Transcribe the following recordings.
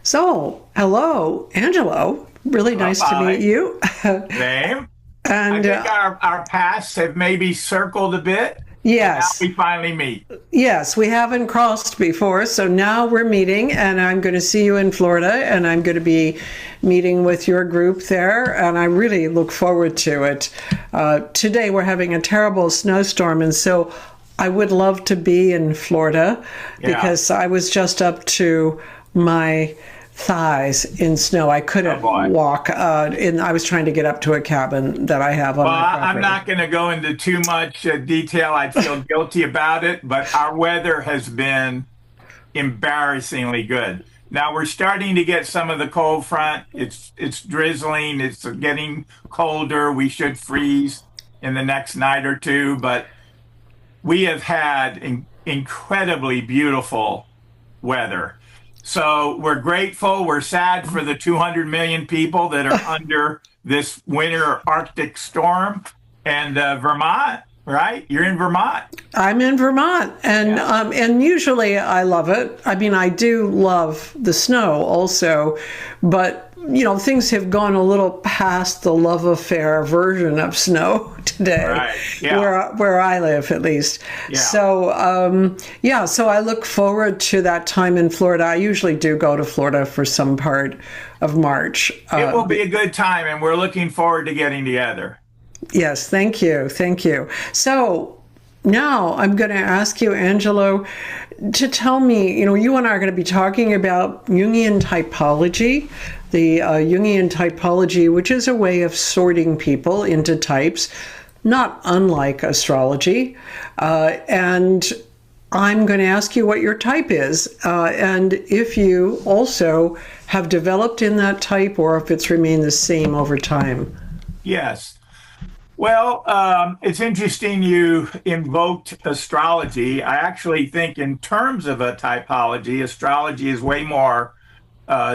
So, hello, Angelo. Really nice to meet Hi, you. name. I And think our paths have maybe circled a bit, and now yes, we finally meet. yes, we haven't crossed before. So now we're meeting, and I'm going to see you in Florida, and I'm going to be meeting with your group there. And I really look forward to it. Today we're having a terrible snowstorm, and so I would love to be in Florida Yeah. because I was just up to my thighs in snow. I Oh couldn't boy. walk. I was trying to get up to a cabin that I have on Well, my I'm property. not going to go into too much detail. I'd feel guilty about it, but our weather has been embarrassingly good. Now we're starting to get some of the cold front. It's drizzling. It's getting colder. We should freeze in the next night or two, but we have had incredibly beautiful weather. So we're grateful. We're sad for the 200 million people that are under this winter Arctic storm. And Vermont, right? You're in Vermont. I'm in Vermont, Yeah. and usually I love it. I mean, I do love the snow also, but things have gone a little past the love affair version of snow today, Right. Yeah. where I live at least. Yeah. So yeah, so I look forward to that time in Florida. I usually do go to Florida for some part of March. It will be a good time, and we're looking forward to getting together. Yes, thank you. Thank you. So now I'm going to ask you, Angelo, to tell me, you and I are going to be talking about Jungian typology, the Jungian typology, which is a way of sorting people into types, not unlike astrology. And I'm going to ask you what your type is, and if you also have developed in that type or if it's remained the same over time. Yes. Well, it's interesting you invoked astrology. I actually think, in terms of a typology, astrology is way more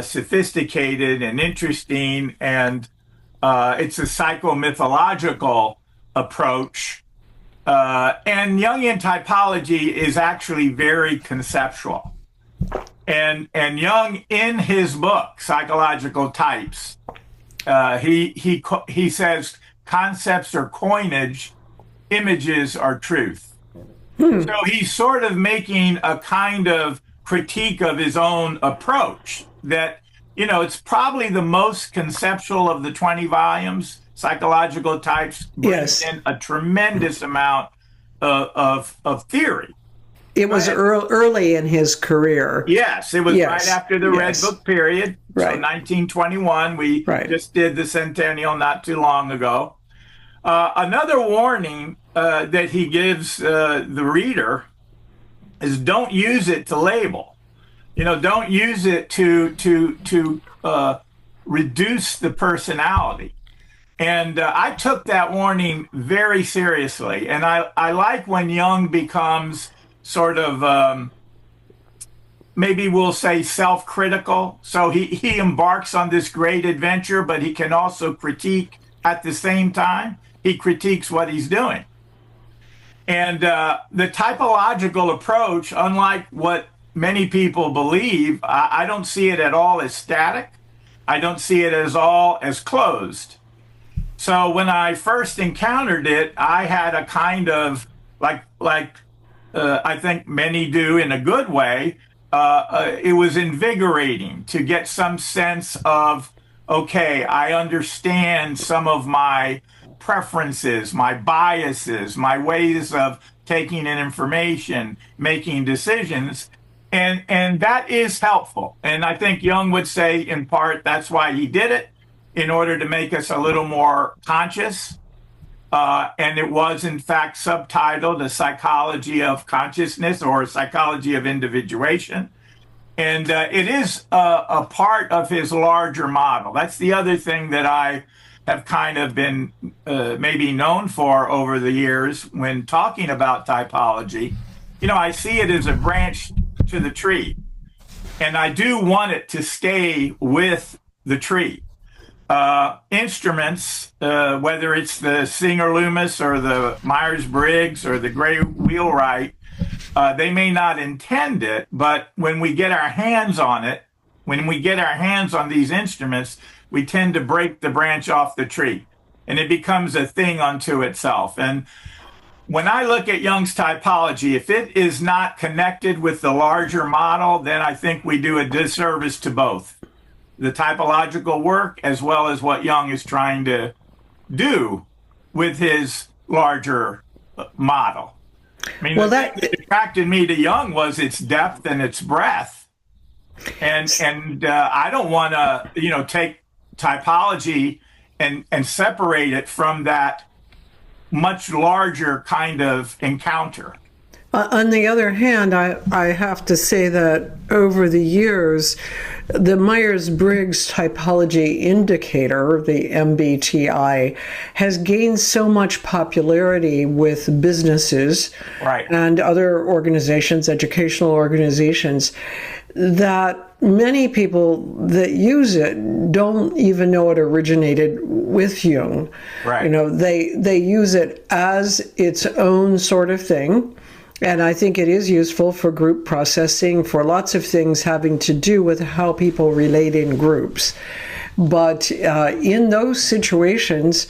sophisticated and interesting, and it's a psychomythological approach. And Jungian typology is actually very conceptual. And Jung, in his book, Psychological Types, he says concepts are coinage, images are truth. So he's sort of making a kind of critique of his own approach that, it's probably the most conceptual of the 20 volumes. Psychological Types brings Yes. in a tremendous amount of theory. It was Right. early in his career. Yes, it was right Yes, after the Red yes, Book period. So right, 1921, we right. just did the centennial not too long ago. Another warning that he gives the reader is don't use it to label. Don't use it to reduce the personality. And I took that warning very seriously. And I like when Jung becomes sort of maybe we'll say self-critical. So he embarks on this great adventure, but he can also critique at the same time. He critiques what he's doing. And the typological approach, unlike what many people believe, I don't see it at all as static. I don't see it as all as closed. So when I first encountered it, I had a kind of like I think many do in a good way. It was invigorating to get some sense of, okay, I understand some of my preferences, my biases, my ways of taking in information, making decisions. And that is helpful. And I think Jung would say, in part, that's why he did it, in order to make us a little more conscious. And it was, in fact, subtitled A Psychology of Consciousness or Psychology of Individuation. And it is a part of his larger model. That's the other thing that I have kind of been maybe known for over the years when talking about typology. I see it as a branch to the tree, and I do want it to stay with the tree. Instruments, whether it's the Singer Loomis or the Myers Briggs or the Gray Wheelwright, they may not intend it, but when we get our hands on it, when we get our hands on these instruments, we tend to break the branch off the tree, and it becomes a thing unto itself. And when I look at Jung's typology, if it is not connected with the larger model, then I think we do a disservice to both the typological work as well as what Jung is trying to do with his larger model. I mean, well, the thing that attracted me to Jung was its depth and its breadth. And I don't want to, take typology and separate it from that much larger kind of encounter. On the other hand, I have to say that over the years, the Myers-Briggs Typology Indicator, the MBTI, has gained so much popularity with businesses and other organizations, educational organizations, that many people that use it don't even know it originated with Jung. Right. They use it as its own sort of thing. And I think it is useful for group processing, for lots of things having to do with how people relate in groups. But in those situations,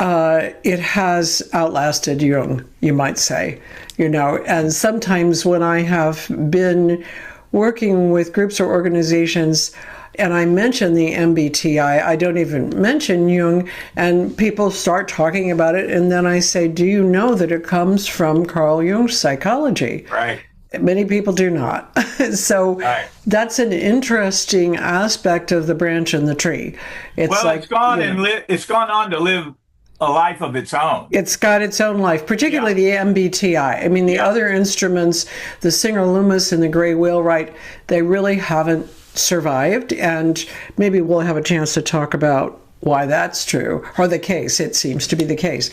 it has outlasted Jung, you might say. And sometimes when I have been working with groups or organizations, and I mention the MBTI, I don't even mention Jung, and people start talking about it, and then I say, do you know that it comes from Carl Jung's psychology? Right. Many people do not. So that's an interesting aspect of the branch and the tree. It's gone on to live a life of its own. It's got its own life, particularly the MBTI. I mean, the other instruments, the Singer Loomis and the Gray Wheelwright, they really haven't survived, and maybe we'll have a chance to talk about why that's true, or the case. It seems to be the case.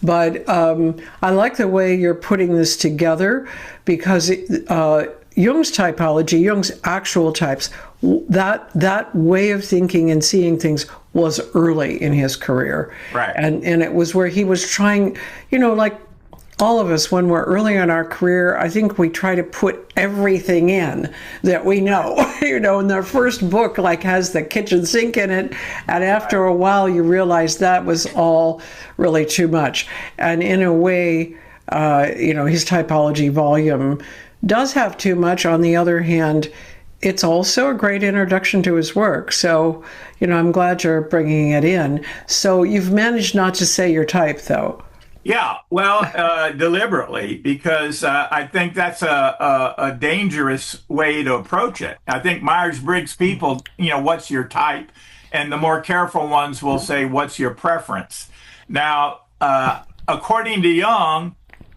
But I like the way you're putting this together, because Jung's typology, Jung's actual types, that way of thinking and seeing things was early in his career. Right. And it was where he was trying, like all of us, when we're early in our career, I think we try to put everything in that we know. And their first book has the kitchen sink in it, and after a while you realize that was all really too much. And in a way, his typology volume does have too much. On the other hand, it's also a great introduction to his work. So, I'm glad you're bringing it in. So you've managed not to say your type, though. Yeah, well, deliberately, because I think that's a dangerous way to approach it. I think Myers-Briggs people, what's your type? And the more careful ones will say, what's your preference? Now, according to Jung,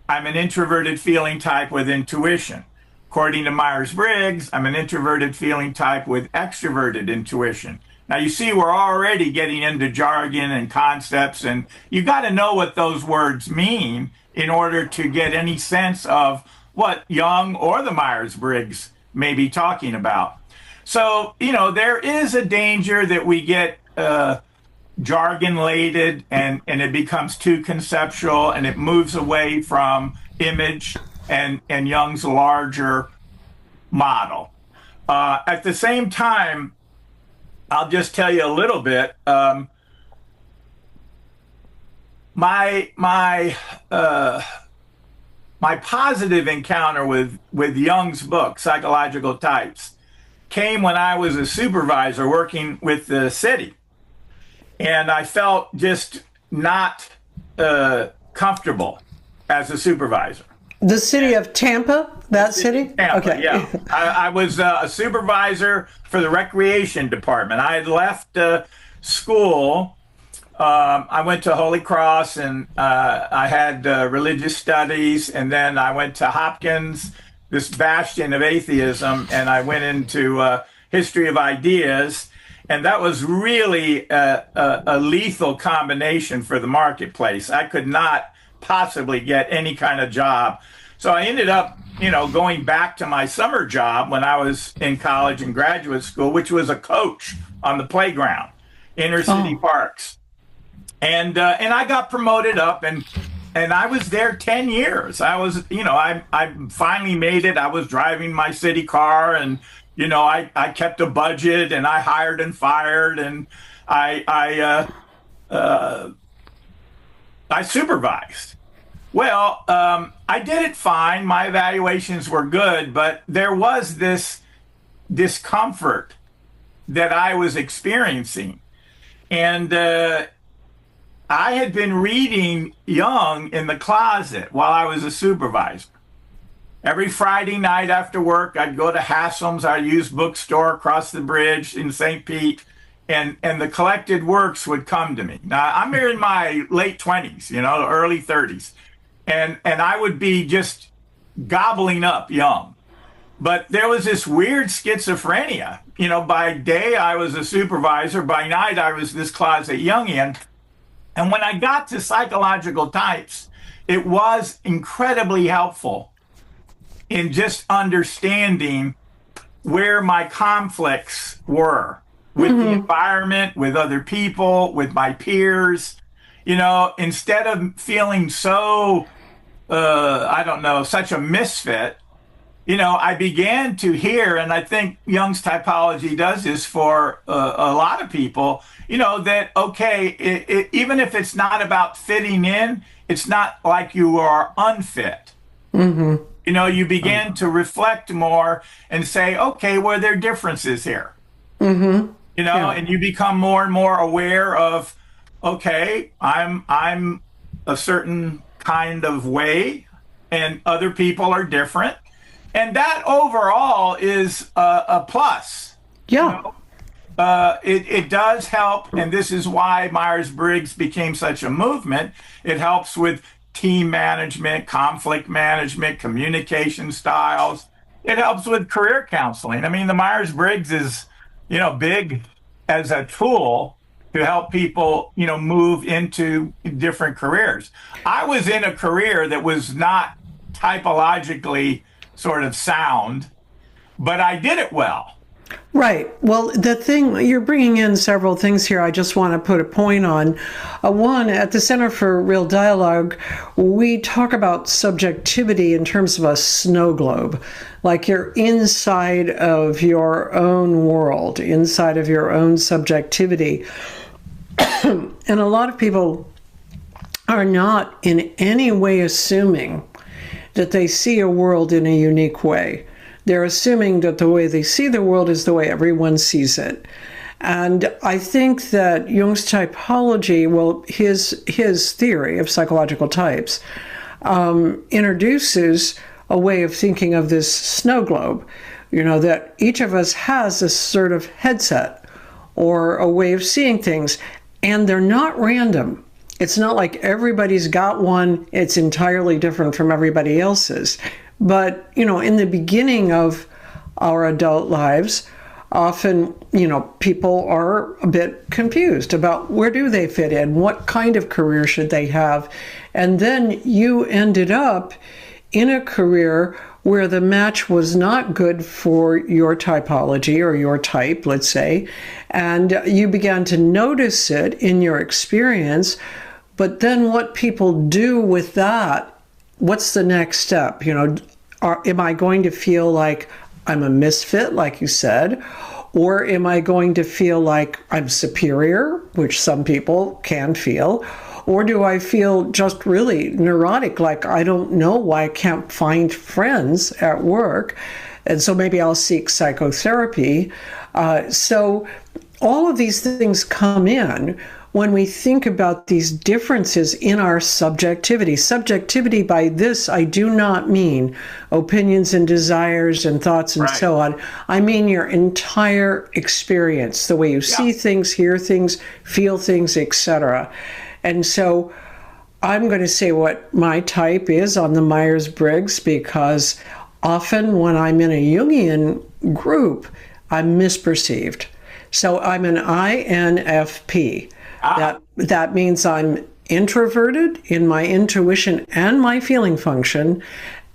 I'm an introverted feeling type with intuition. According to Myers-Briggs, I'm an introverted feeling type with extroverted intuition. Now, you see, we're already getting into jargon and concepts, and you got to know what those words mean in order to get any sense of what Jung or the Myers-Briggs may be talking about. So, there is a danger that we get jargon-laden and it becomes too conceptual, and it moves away from image and Jung's larger model. At the same time, I'll just tell you a little bit. My positive encounter with Jung's book, Psychological Types, came when I was a supervisor working with the city. And I felt just not comfortable as a supervisor. The city of Tampa? That city? Tampa, okay. Yeah. I was a supervisor for the recreation department. I had left school. I went to Holy Cross, and I had religious studies, and then I went to Hopkins, this bastion of atheism, and I went into history of ideas. And that was really a lethal combination for the marketplace. I could not possibly get any kind of job. So I ended up, going back to my summer job when I was in college and graduate school, which was a coach on the playground, inner city parks. And I got promoted up, and I was there 10 years. I was, I finally made it. I was driving my city car and I kept a budget and I hired and fired and I supervised. Well, I did it fine. My evaluations were good, but there was this discomfort that I was experiencing. And I had been reading Jung in the closet while I was a supervisor. Every Friday night after work, I'd go to Haslam's, our used bookstore across the bridge in St. Pete, and the collected works would come to me. Now, I'm in my late 20s, early 30s, and I would be just gobbling up Jung. But there was this weird schizophrenia. By day, I was a supervisor. By night, I was this closet Jungian. And when I got to psychological types, it was incredibly helpful in just understanding where my conflicts were with the environment, with other people, with my peers. Instead of feeling so, such a misfit, I began to hear, and I think Jung's typology does this for a lot of people, that, okay, even if it's not about fitting in, it's not like you are unfit. Mm-hmm. You begin to reflect more and say, okay, well, there are differences here. Mm-hmm. And you become more and more aware of, okay, I'm a certain kind of way and other people are different. And that overall is a plus. Yeah. It does help. And this is why Myers-Briggs became such a movement. It helps with team management, conflict management, communication styles. It helps with career counseling. I mean, the Myers-Briggs is, big as a tool to help people, move into different careers. I was in a career that was not typologically sort of sound, but I did it well. Right. Well, the thing, you're bringing in several things here I just want to put a point on. One, at the Center for Real Dialogue, we talk about subjectivity in terms of a snow globe, like you're inside of your own world, inside of your own subjectivity. And a lot of people are not in any way assuming that they see a world in a unique way. They're assuming that the way they see the world is the way everyone sees it. And I think that Jung's typology, well, his theory of psychological types, introduces a way of thinking of this snow globe, that each of us has this sort of headset or a way of seeing things, and they're not random. It's not like everybody's got one, it's entirely different from everybody else's. But, in the beginning of our adult lives, often, people are a bit confused about where do they fit in, what kind of career should they have. And then you ended up in a career where the match was not good for your typology or your type, let's say, and you began to notice it in your experience. But then what people do with that, what's the next step? Am I going to feel like I'm a misfit, like you said, or am I going to feel like I'm superior, which some people can feel, or do I feel just really neurotic, like I don't know why I can't find friends at work, and so maybe I'll seek psychotherapy. So all of these things come in when we think about these differences in our subjectivity. Subjectivity, by this, I do not mean opinions and desires and thoughts and so on. I mean your entire experience, the way you see things, hear things, feel things, etc. And so I'm going to say what my type is on the Myers-Briggs, because often when I'm in a Jungian group, I'm misperceived. So I'm an INFP. That means I'm introverted in my intuition and my feeling function,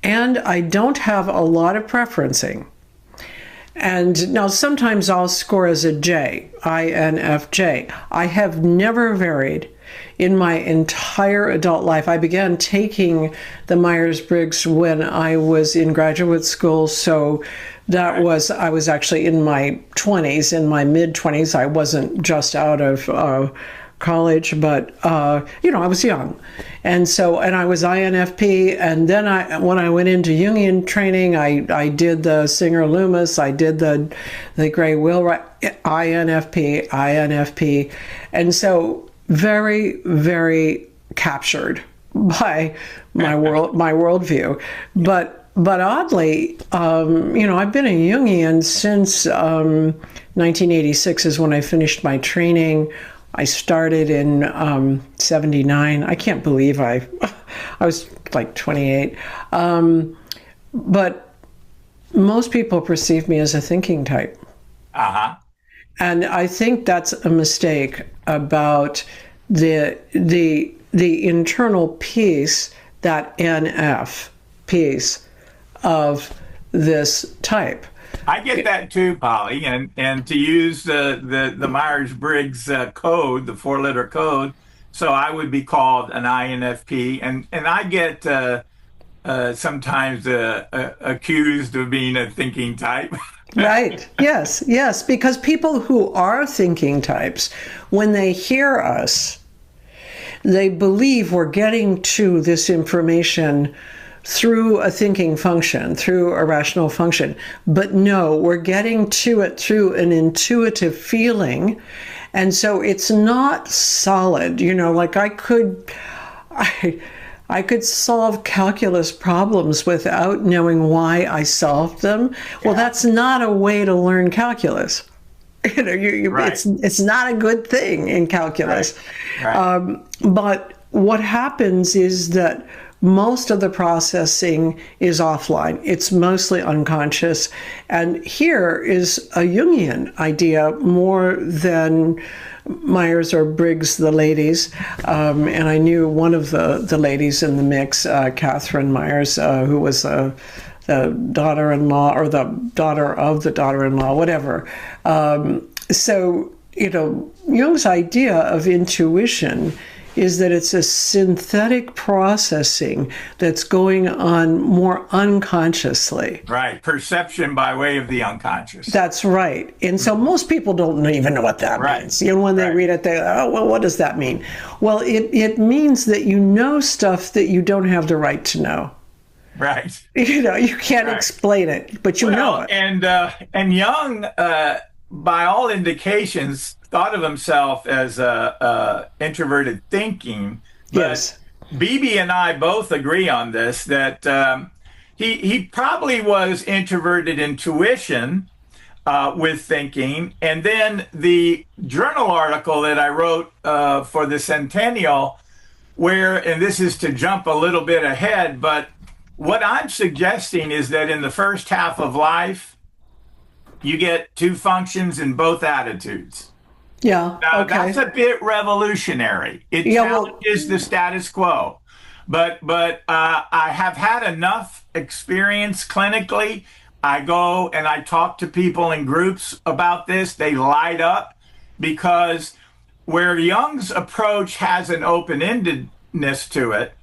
and I don't have a lot of preferencing. And now sometimes I'll score as a J, INFJ. I have never varied in my entire adult life. I began taking the Myers-Briggs when I was in graduate school, so I was actually in my 20s, in my mid-20s. I wasn't just out of college, but I was young, and I was INFP. And then when I went into Jungian training, I did the Singer Loomis, I did the Gray Wheelwright, INFP, and so very, very captured by my worldview, but oddly, I've been a Jungian since 1986 is when I finished my training. I started in 79. I can't believe I was like 28. But most people perceive me as a thinking type. Uh-huh. And I think that's a mistake about the internal piece, that NF piece of this type. I get that too, Polly, and to use the Myers-Briggs code, the 4-letter code, so I would be called an INFP, and I get sometimes accused of being a thinking type. Right. Yes, because people who are thinking types, when they hear us, they believe we're getting to this information through a thinking function, through a rational function. But no, we're getting to it through an intuitive feeling. And so it's not solid. Like I could solve calculus problems without knowing why I solved them. Well, that's not a way to learn calculus. Right. It's not a good thing in calculus. Right. But what happens is that most of the processing is offline. It's mostly unconscious. And here is a Jungian idea more than Myers or Briggs, the ladies. And I knew one of the ladies in the mix, Catherine Myers, who was the daughter-in-law or the daughter of the daughter-in-law, whatever. So, Jung's idea of intuition is that it's a synthetic processing that's going on more unconsciously. Right. Perception by way of the unconscious. That's right. And so most people don't even know what that means. When they read it, they what does that mean? Well, it means that you know stuff that you don't have the right to know. Right. You can't explain it, but you know it. And Jung, by all indications, thought of himself as introverted thinking. But Yes. Bibi and I both agree on this, that he probably was introverted intuition with thinking. And then the journal article that I wrote for the Centennial, and this is to jump a little bit ahead, but what I'm suggesting is that in the first half of life, you get two functions in both attitudes. Yeah. Now, Okay. that's a bit revolutionary. It challenges the status quo. But I have had enough experience clinically. I go and I talk to people in groups about this. They light up, because where Jung's approach has an open-endedness to it,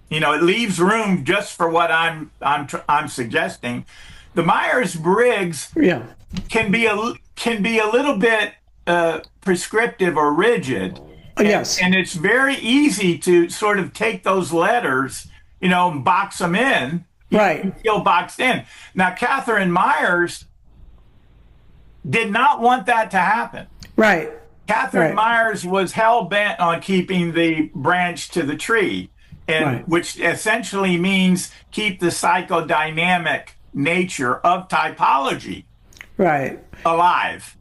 it leaves room just for what I'm suggesting. The Myers-Briggs can be a little bit prescriptive or rigid. Yes. And it's very easy to sort of take those letters, and box them in. Right. You feel boxed in. Now, Catherine Myers did not want that to happen. Right. Catherine Myers was hell-bent on keeping the branch to the tree, and which essentially means keep the psychodynamic nature of typology alive.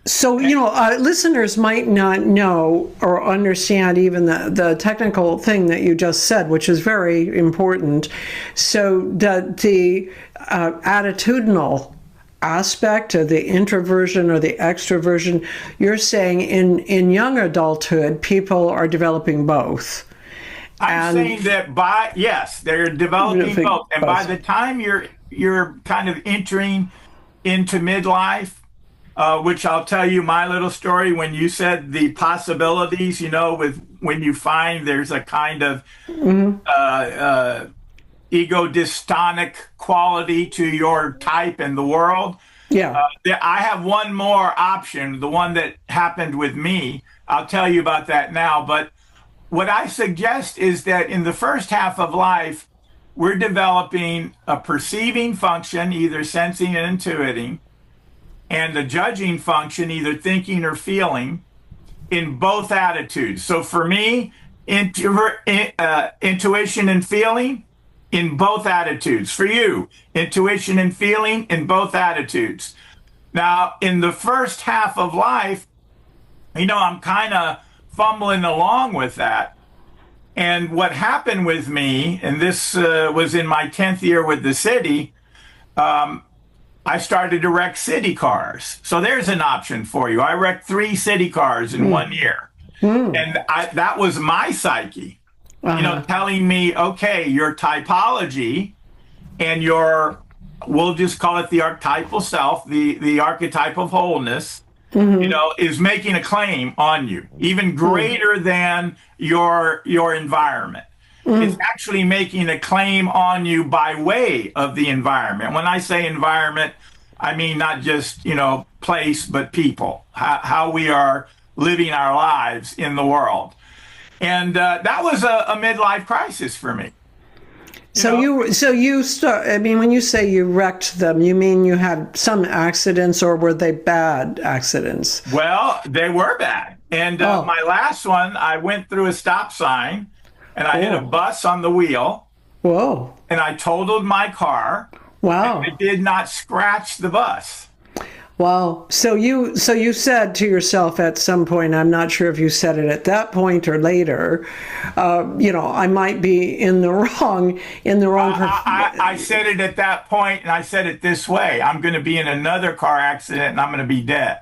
So, listeners might not know or understand even the technical thing that you just said, which is very important. So the attitudinal aspect of the introversion or the extroversion, you're saying in young adulthood, people are developing both. I'm saying that they're developing both. And by the time you're kind of entering into midlife, which I'll tell you my little story. When you said the possibilities, with when you find there's a kind of ego dystonic quality to your type in the world. Yeah. I have one more option, the one that happened with me. I'll tell you about that now. But what I suggest is that in the first half of life, we're developing a perceiving function, either sensing and intuiting, and a judging function, either thinking or feeling, in both attitudes. So for me, intuition and feeling in both attitudes. For you, intuition and feeling in both attitudes. Now, in the first half of life, I'm kind of fumbling along with that. And what happened with me, and this was in my 10th year with the city, I started to wreck city cars. So there's an option for you. I wrecked 3 city cars in 1 year. And that was my psyche. Telling me, okay, your typology and we'll just call it the archetypal self, the archetype of wholeness, is making a claim on you, even greater than your environment. It's actually making a claim on you by way of the environment. When I say environment, I mean not just, place, but people, how we are living our lives in the world. And that was a midlife crisis for me. When you say you wrecked them, you mean you had some accidents, or were they bad accidents? Well, they were bad. And my last one, I went through a stop sign and I hit a bus on the wheel. Whoa. And I totaled my car. Wow. And I did not scratch the bus. Wow. So you said to yourself at some point, I'm not sure if you said it at that point or later, I might be in the wrong. I said it at that point, and I said it this way: I'm going to be in another car accident, and I'm going to be dead.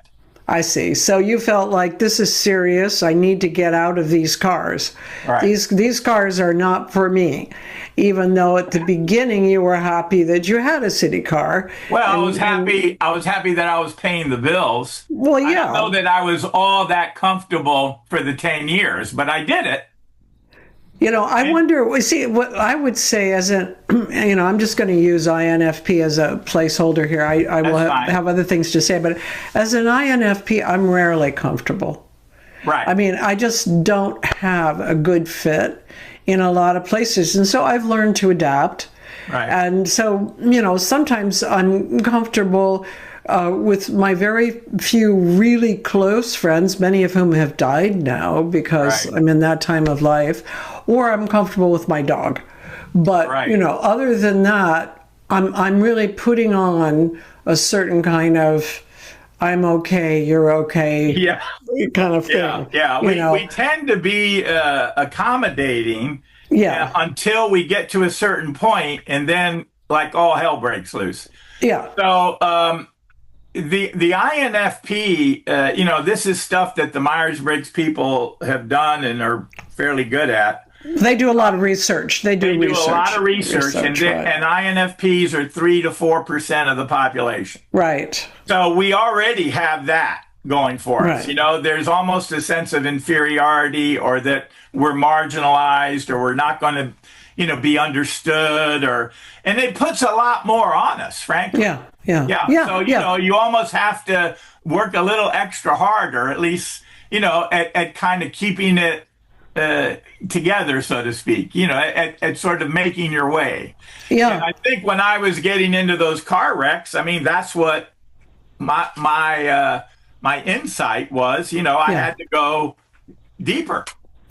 I see. So you felt like, this is serious. I need to get out of these cars. Right. These cars are not for me. Even though at the beginning you were happy that you had a city car. Well, I was happy that I was paying the bills. Well, yeah. I don't know that I was all that comfortable for the 10 years, but I did it. I wonder, see, what I would say I'm just going to use INFP as a placeholder here. I will have other things to say, but as an INFP, I'm rarely comfortable. Right. I mean, I just don't have a good fit in a lot of places. And so I've learned to adapt. Right. And so, sometimes I'm comfortable with my very few really close friends, many of whom have died now because I'm in that time of life, or I'm comfortable with my dog. But, other than that, I'm really putting on a certain kind of, I'm okay, you're okay, kind of thing. Yeah. We tend to be accommodating until we get to a certain point, and then like all hell breaks loose. Yeah. So the INFP, this is stuff that the Myers-Briggs people have done and are fairly good at. They do a lot of research. They do a lot of research, and INFPs are 3 to 4% of the population. Right. So we already have that going for us. There's almost a sense of inferiority, or that we're marginalized, or we're not going to, be understood, and it puts a lot more on us, frankly. Yeah. So, you almost have to work a little extra harder, at least, at kind of keeping it together, so to speak, at sort of making your way. Yeah. And I think when I was getting into those car wrecks, I mean, that's what my insight was. I had to go deeper.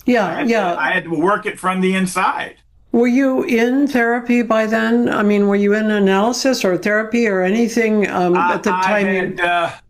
I had to work it from the inside. Were you in therapy by then? I mean, were you in analysis or therapy or anything at the time?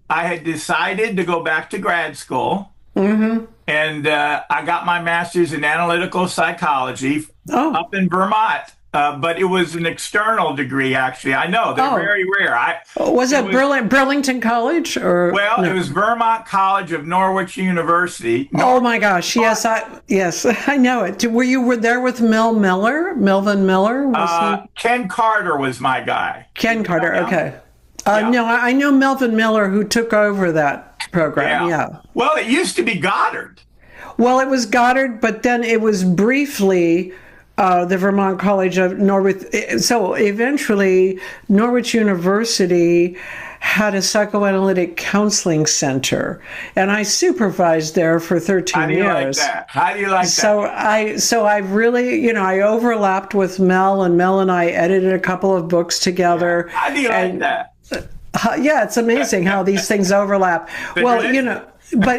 I had decided to go back to grad school. Mm-hmm. And I got my master's in analytical psychology up in Vermont. But it was an external degree, actually. I know they're very rare. Was it Burlington College or? Well, no. It was Vermont College of Norwich University. Oh my gosh! Yes, I know it. Were you there with Melvin Miller? Was he? Ken Carter was my guy. Ken Carter. Okay. No, I know Melvin Miller, who took over that program. Yeah. Well, it used to be Goddard. Well, it was Goddard, but then it was briefly the Vermont College of Norwich. So eventually, Norwich University had a psychoanalytic counseling center, and I supervised there for 13 years. How do you like that? How do you like that? So I really, I overlapped with Mel, and Mel and I edited a couple of books together. How do you like that? Yeah, it's amazing how these things overlap. Well, but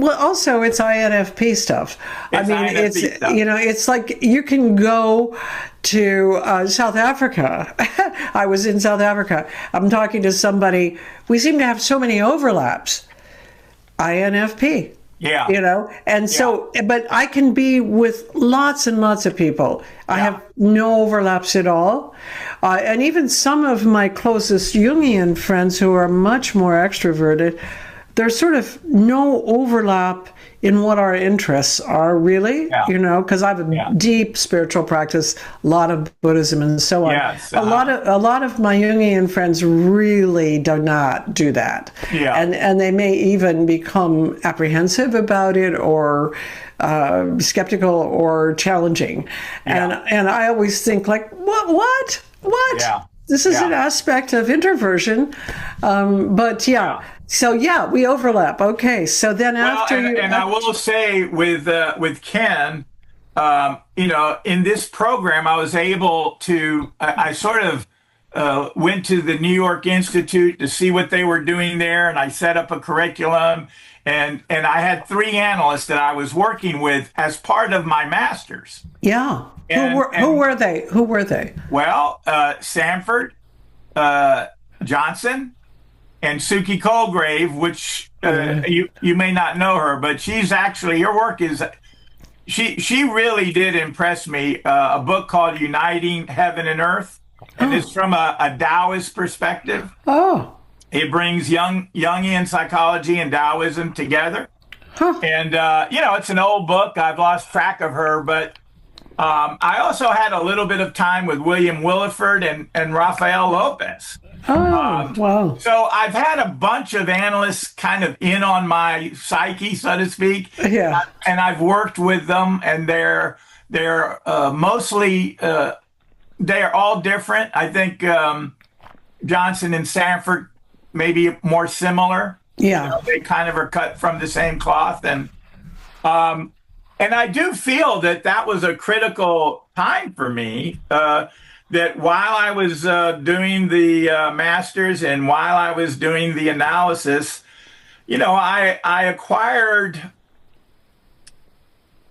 also it's INFP stuff. It's like you can go to South Africa. I was in South Africa. I'm talking to somebody. We seem to have so many overlaps. INFP. Yeah. And so, but I can be with lots and lots of people. I have no overlaps at all. And even some of my closest Jungian friends who are much more extroverted, there's sort of no overlap in what our interests are, really, because I have a deep spiritual practice, a lot of Buddhism and so on. Yes, a lot of my Jungian friends really do not do that. Yeah. And they may even become apprehensive about it or skeptical or challenging. Yeah. And I always think like, what? Yeah. This is an aspect of introversion. So we overlap. Okay, so then I will say with Ken, in this program, I was able to. I sort of went to the New York Institute to see what they were doing there, and I set up a curriculum, and I had 3 analysts that I was working with as part of my master's. Yeah. Who were they? Well, Sanford, Johnson, and Suki Colgrave, which you may not know her, but she's actually, your work is, she really did impress me. A book called Uniting Heaven and Earth, and it's from a Taoist perspective. Oh. It brings Jungian psychology and Taoism together. Huh. And, it's an old book. I've lost track of her, but I also had a little bit of time with William Williford and Rafael Lopez. Oh, wow. So I've had a bunch of analysts kind of in on my psyche, so to speak. Yeah. And I've worked with them, and they're mostly, they're all different. I think Johnson and Sanford maybe more similar. Yeah. They kind of are cut from the same cloth. And I do feel that was a critical time for me, that while I was doing the master's and while I was doing the analysis, I acquired,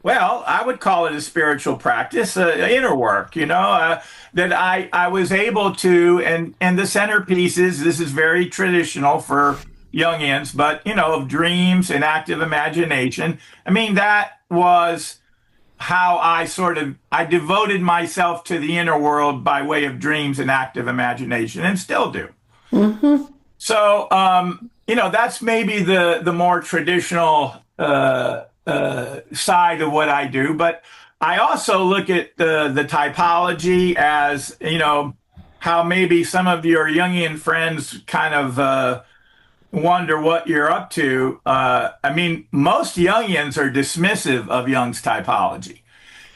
well, I would call it a spiritual practice, inner work, that I was able to, and the centerpieces, this is very traditional for Jungians, but, of dreams and active imagination. I mean, that was how I devoted myself to the inner world by way of dreams and active imagination, and still do. Mm-hmm. So, that's maybe the more traditional side of what I do. But I also look at the typology as, how maybe some of your Jungian friends kind of wonder what you're up to. I mean, most Jungians are dismissive of Jung's typology,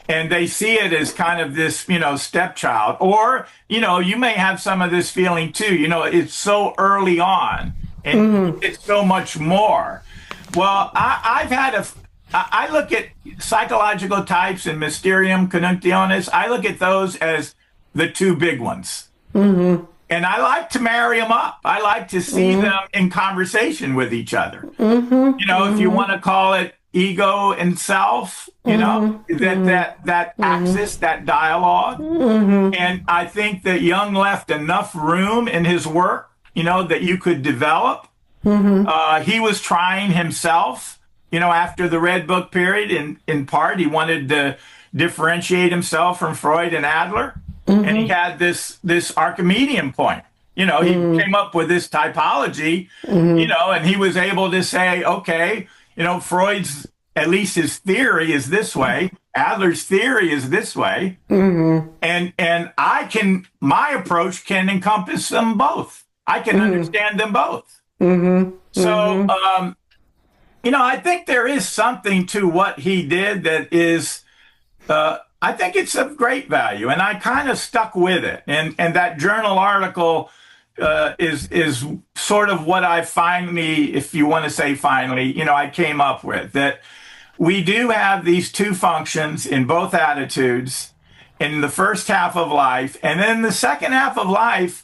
and they see it as kind of this, stepchild. Or, you may have some of this feeling too. It's so early on, and it's so much more. Well, I look at psychological types and Mysterium Conjunctionis. I look at those as the 2 big ones. Mm-hmm. And I like to marry them up. I like to see them in conversation with each other. Mm-hmm. If you want to call it ego and self, that axis, that dialogue. Mm-hmm. And I think that Jung left enough room in his work, that you could develop. Mm-hmm. He was trying himself, after the Red Book period. In part, he wanted to differentiate himself from Freud and Adler. Mm-hmm. And he had this Archimedean point. He came up with this typology, and he was able to say, okay, Freud's, at least his theory is this way. Adler's theory is this way. Mm-hmm. And my approach can encompass them both. I can understand them both. Mm-hmm. So, I think there is something to what he did that is, I think it's of great value, and I kind of stuck with it. And that journal article is sort of what I finally, if you want to say finally, I came up with, that we do have these two functions in both attitudes in the first half of life, and then the second half of life,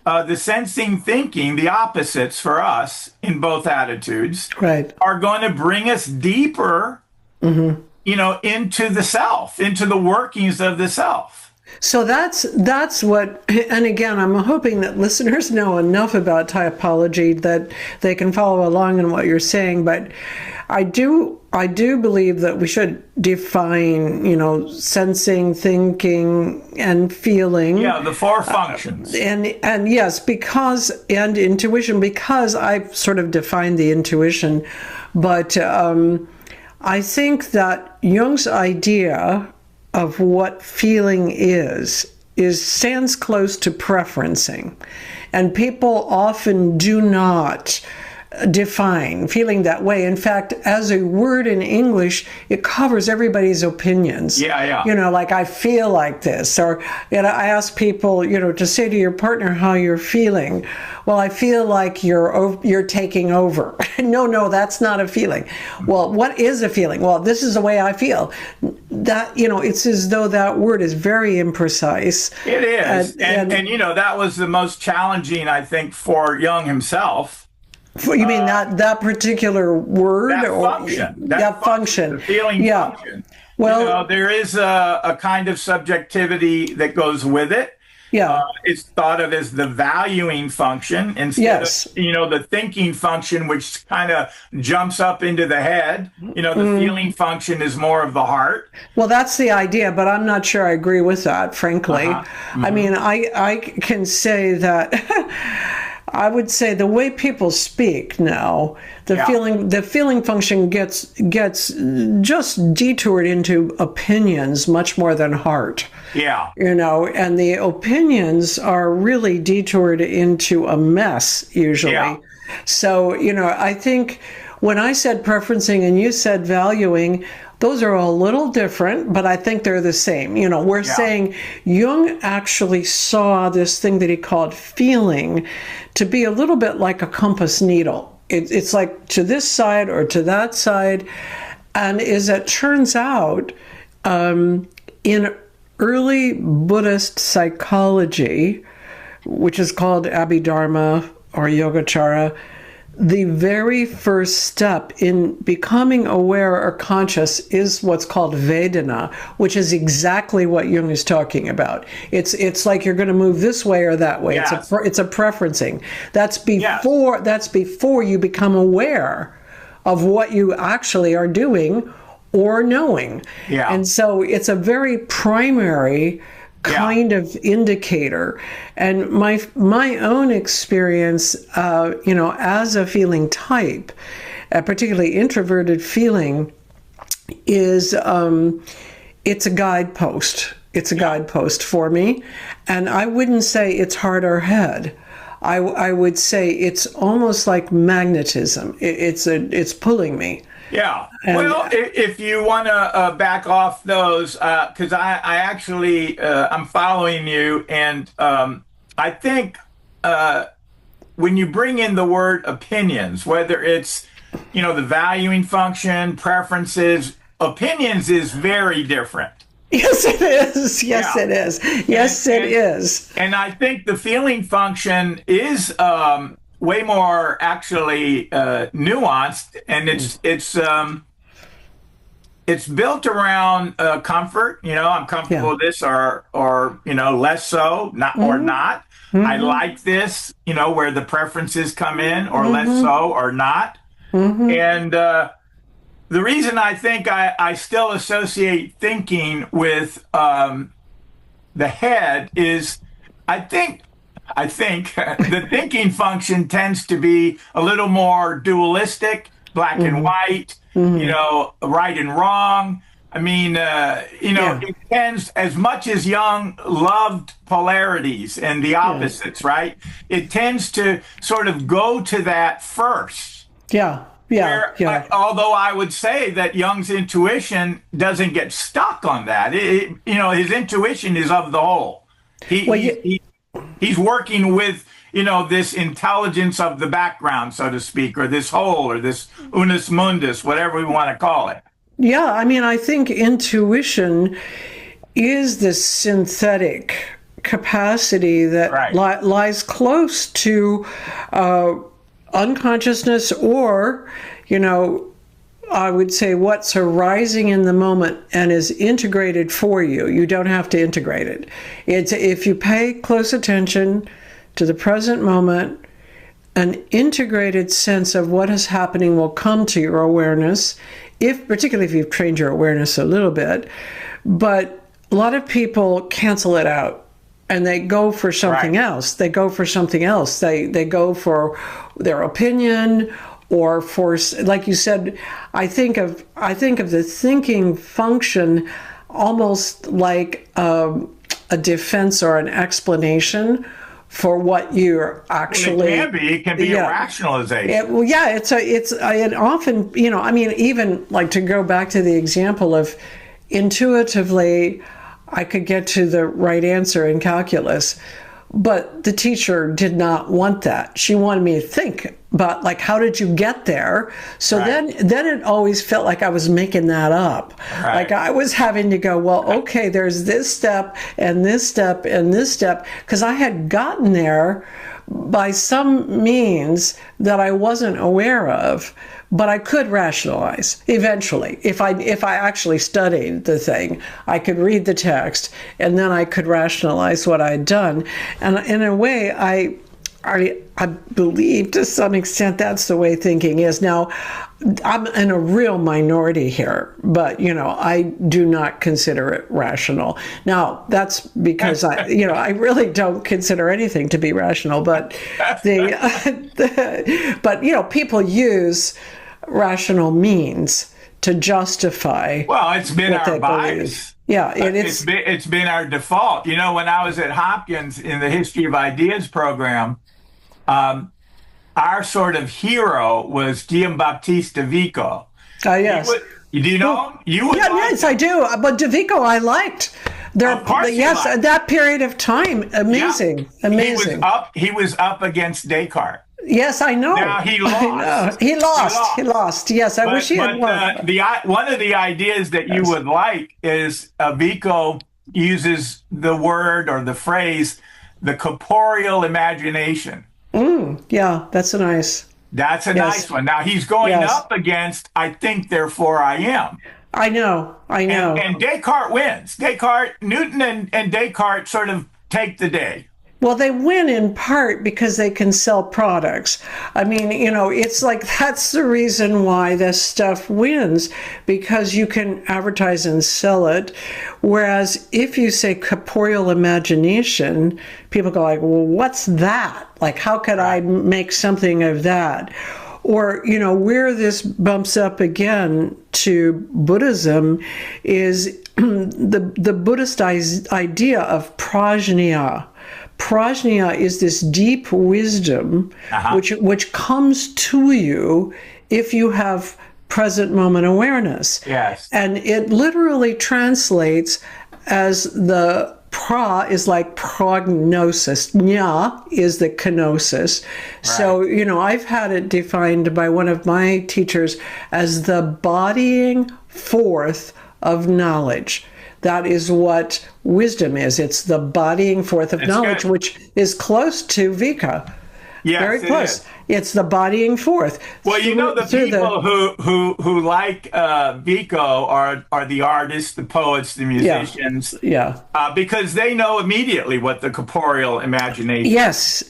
the sensing thinking, the opposites for us in both attitudes, Right. are going to bring us deeper, into the self, into the workings of the self. So that's what, and again, I'm hoping that listeners know enough about typology that they can follow along in what you're saying. But I do believe that we should define, sensing, thinking, and feeling. Yeah, the four functions. And yes, and intuition, because I've sort of defined the intuition, but I think that Jung's idea of what feeling is stands close to preferencing. And people often do not define feeling that way. In fact, as a word in English, it covers everybody's opinions. Yeah. Like, I feel like this. Or, I ask people, to say to your partner how you're feeling. Well, I feel like you're taking over. No, that's not a feeling. Well, what is a feeling? Well, this is the way I feel. That, it's as though that word is very imprecise. It is. And that was the most challenging, I think, for Jung himself. You mean that particular word? That function. The feeling function. Well, there is a kind of subjectivity that goes with it. Yeah. It's thought of as the valuing function instead of, the thinking function, which kind of jumps up into the head. The feeling function is more of the heart. Well, that's the idea, but I'm not sure I agree with that, frankly. I mean, I can say that I would say the way people speak now, the feeling function gets just detoured into opinions much more than heart. Yeah. And the opinions are really detoured into a mess usually. Yeah. So, I think when I said preferencing and you said valuing, those are a little different, but I think they're the same. We're saying Jung actually saw this thing that he called feeling to be a little bit like a compass needle. It's like to this side or to that side. And as it turns out, in early Buddhist psychology, which is called Abhidharma or Yogacara, the very first step in becoming aware or conscious is what's called Vedana, which is exactly what Jung is talking about. It's like you're going to move this way or that way. Yes. It's a preferencing. That's before you become aware of what you actually are doing or knowing. Yeah. And so it's a very primary kind of indicator. And my own experience, as a feeling type, a particularly introverted feeling, is it's a guidepost. It's a guidepost for me. And I wouldn't say it's heart or head. I would say it's almost like magnetism. It's pulling me. Yeah. Well, if you want to back off those, because I actually, I'm following you. And I think when you bring in the word opinions, whether it's, the valuing function, preferences, opinions is very different. Yes, it is. Yes, it is. Yes, it is. And I think the feeling function is way more actually nuanced, and it's built around comfort. I'm comfortable with this, or less so, not or not. I like this, where the preferences come in, or less so, or not. And the reason I think I still associate thinking with the head is I think the thinking function tends to be a little more dualistic, black and white, right and wrong. I mean, it tends, as much as Jung loved polarities and the opposites, right? It tends to sort of go to that first. Yeah. Where, although I would say that Jung's intuition doesn't get stuck on that. His intuition is of the whole. He's working with, this intelligence of the background, so to speak, or this whole, or this unus mundus, whatever we want to call it. Yeah, I mean, I think intuition is this synthetic capacity that lies close to unconsciousness, or, I would say what's arising in the moment and is integrated for you. You don't have to integrate it. It's if you pay close attention to the present moment, an integrated sense of what is happening will come to your awareness, particularly if you've trained your awareness a little bit. But a lot of people cancel it out and they go for something else. They go for something else. They go for their opinion, or for, like you said, I think of the thinking function almost like a defense or an explanation for what you're actually. It can be a rationalization. It often, even like, to go back to the example of intuitively, I could get to the right answer in calculus, but the teacher did not want that. She wanted me to think, but like, how did you get there? So then it always felt like I was making that up. Like I was having to go, well, okay, there's this step and this step and this step, because I had gotten there by some means that I wasn't aware of, but I could rationalize eventually. If I actually studied the thing, I could read the text and then I could rationalize what I'd done. And in a way, I believe to some extent that's the way thinking is. Now, I'm in a real minority here, but, I do not consider it rational. Now, that's because I really don't consider anything to be rational, but people use rational means to justify. Well, it's been our bias. Yeah, it's been our default. When I was at Hopkins in the History of Ideas program, our sort of hero was Giambattista Vico. Yes. Do you know him? Yes, I do. But De Vico, I liked. Of course at that period of time, amazing, yeah. amazing. He was up against Descartes. Yes, I know. Now he lost. He lost. Yes, I wish he had won. One of the ideas that you would like is Vico uses the word or the phrase, the corporeal imagination. Yeah, that's nice. That's a nice one. Now he's going up against, I think, therefore I am. I know. And Descartes wins. Newton and Descartes sort of take the day. Well, they win in part because they can sell products. I mean, it's like that's the reason why this stuff wins, because you can advertise and sell it. Whereas if you say corporeal imagination, people go like, well, what's that? Like, how could I make something of that? Or, where this bumps up again to Buddhism is the Buddhist idea of prajna. Prajna is this deep wisdom which comes to you if you have present moment awareness. Yes. And it literally translates as the pra is like prognosis. Nya is the kenosis. Right. So, I've had it defined by one of my teachers as the bodying forth of knowledge. That is what wisdom is. It's the bodying forth of knowledge, which is close to Vika. Yes, very close. It's the bodying forth. Well, the people who like Vico are the artists, the poets, the musicians. Yeah. Because they know immediately what the corporeal imagination. Yes,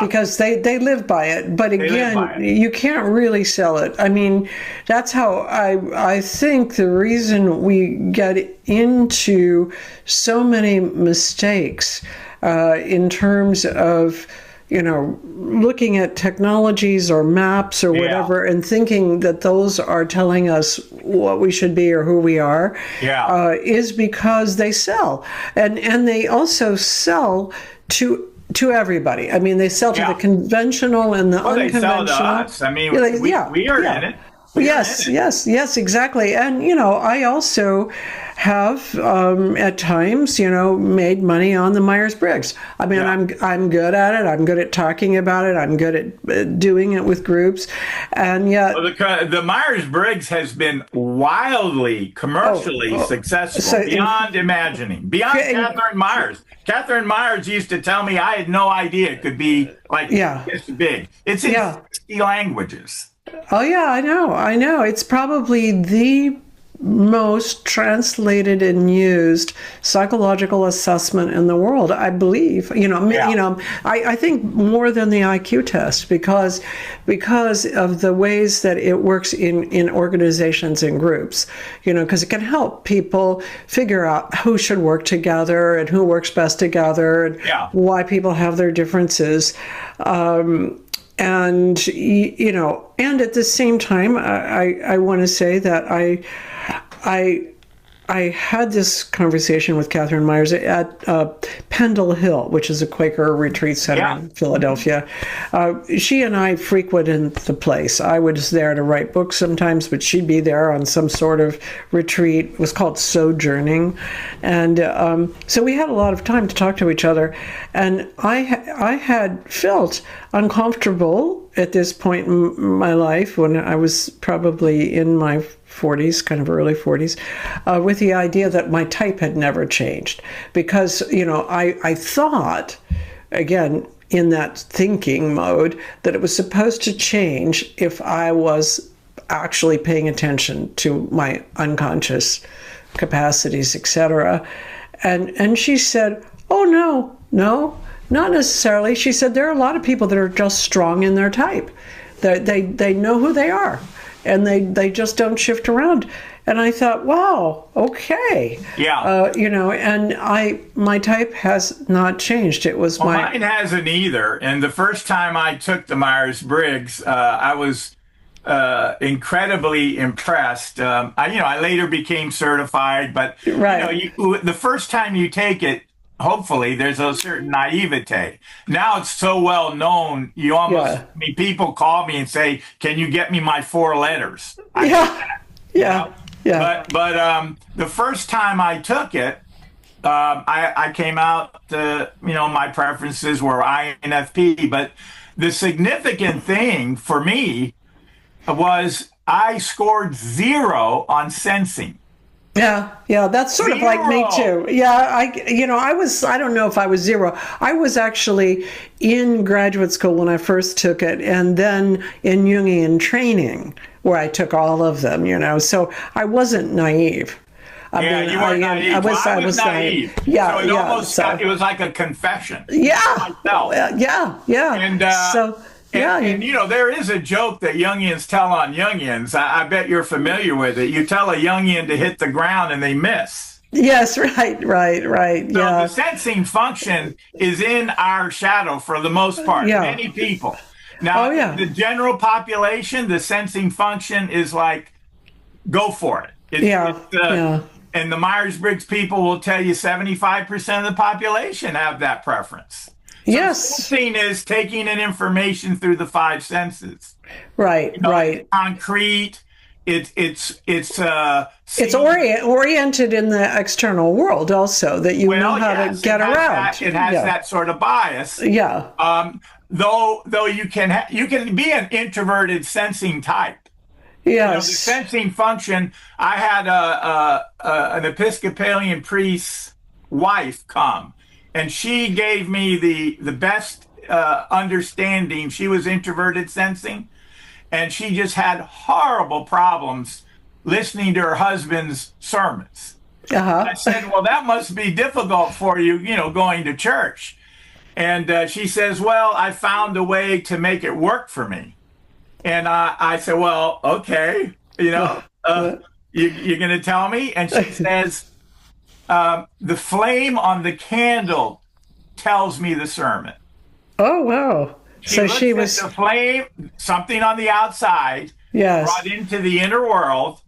because they live by it. But again, you can't really sell it. I mean, that's how I think the reason we get into so many mistakes in terms of looking at technologies or maps or whatever and thinking that those are telling us what we should be or who we are, is because they sell. And they also sell to everybody. I mean, they sell to the conventional and the unconventional. They sell to us. I mean, we are in it. Yes, exactly. And, I also have at times, made money on the Myers-Briggs. I mean, I'm good at it. I'm good at talking about it. I'm good at doing it with groups. And yet... Well, the Myers-Briggs has been wildly commercially successful, beyond imagining, beyond Catherine Myers. Catherine Myers used to tell me I had no idea it could be like this big. It's in 60 languages. Oh, yeah, I know. It's probably the most translated and used psychological assessment in the world, I believe. I think more than the IQ test because of the ways that it works in organizations and groups. Because it can help people figure out who should work together and who works best together and why people have their differences. And at the same time, I want to say that I had this conversation with Catherine Myers at Pendle Hill, which is a Quaker retreat center in Philadelphia. She and I frequented the place. I was there to write books sometimes, but she'd be there on some sort of retreat. It was called Sojourning. And so we had a lot of time to talk to each other. And I had felt uncomfortable at this point in my life when I was probably in my 40s, kind of early 40s, with the idea that my type had never changed. Because, I thought, again, in that thinking mode, that it was supposed to change if I was actually paying attention to my unconscious capacities, etc. And she said, oh, no, not necessarily. She said, there are a lot of people that are just strong in their type. They know who they are. And they just don't shift around. And I thought, wow, okay. Yeah. And my type has not changed. It was mine hasn't either. And the first time I took the Myers-Briggs, I was incredibly impressed. I later became certified, but the first time you take it, hopefully there's a certain naivete. Now it's so well known, you almost, people call me and say, can you get me my 4 letters? But the first time I took it, I came out, my preferences were INFP, but the significant thing for me was I scored 0 on sensing. Yeah, that's sort of like me too. Yeah, I don't know if I was 0. I was actually in graduate school when I first took it, and then in Jungian training where I took all of them, so I wasn't naive. You weren't naive. I was naive. Yeah, so it was like a confession. Yeah. And there is a joke that Jungians tell on Jungians. I bet you're familiar with it. You tell a Jungian to hit the ground and they miss. Yes, right. So the sensing function is in our shadow for the most part, many people. Now, the general population, the sensing function is like, go for it. And the Myers-Briggs people will tell you 75% of the population have that preference. So sensing is taking in information through the 5 senses. Right. It's concrete. It's oriented in the external world also, that you know how to get around. It has that sort of bias. Yeah. Though you can be an introverted sensing type. Yes. The sensing function. I had an Episcopalian priest's wife come. And she gave me the best understanding. She was introverted sensing, and she just had horrible problems listening to her husband's sermons. I said, well, that must be difficult for you, going to church. And she says, well, I found a way to make it work for me. And I said, well, okay, you're going to tell me? And she says, the flame on the candle tells me the sermon. Oh, wow. She So looks she at was, the flame, something on the outside, yes. brought into the inner world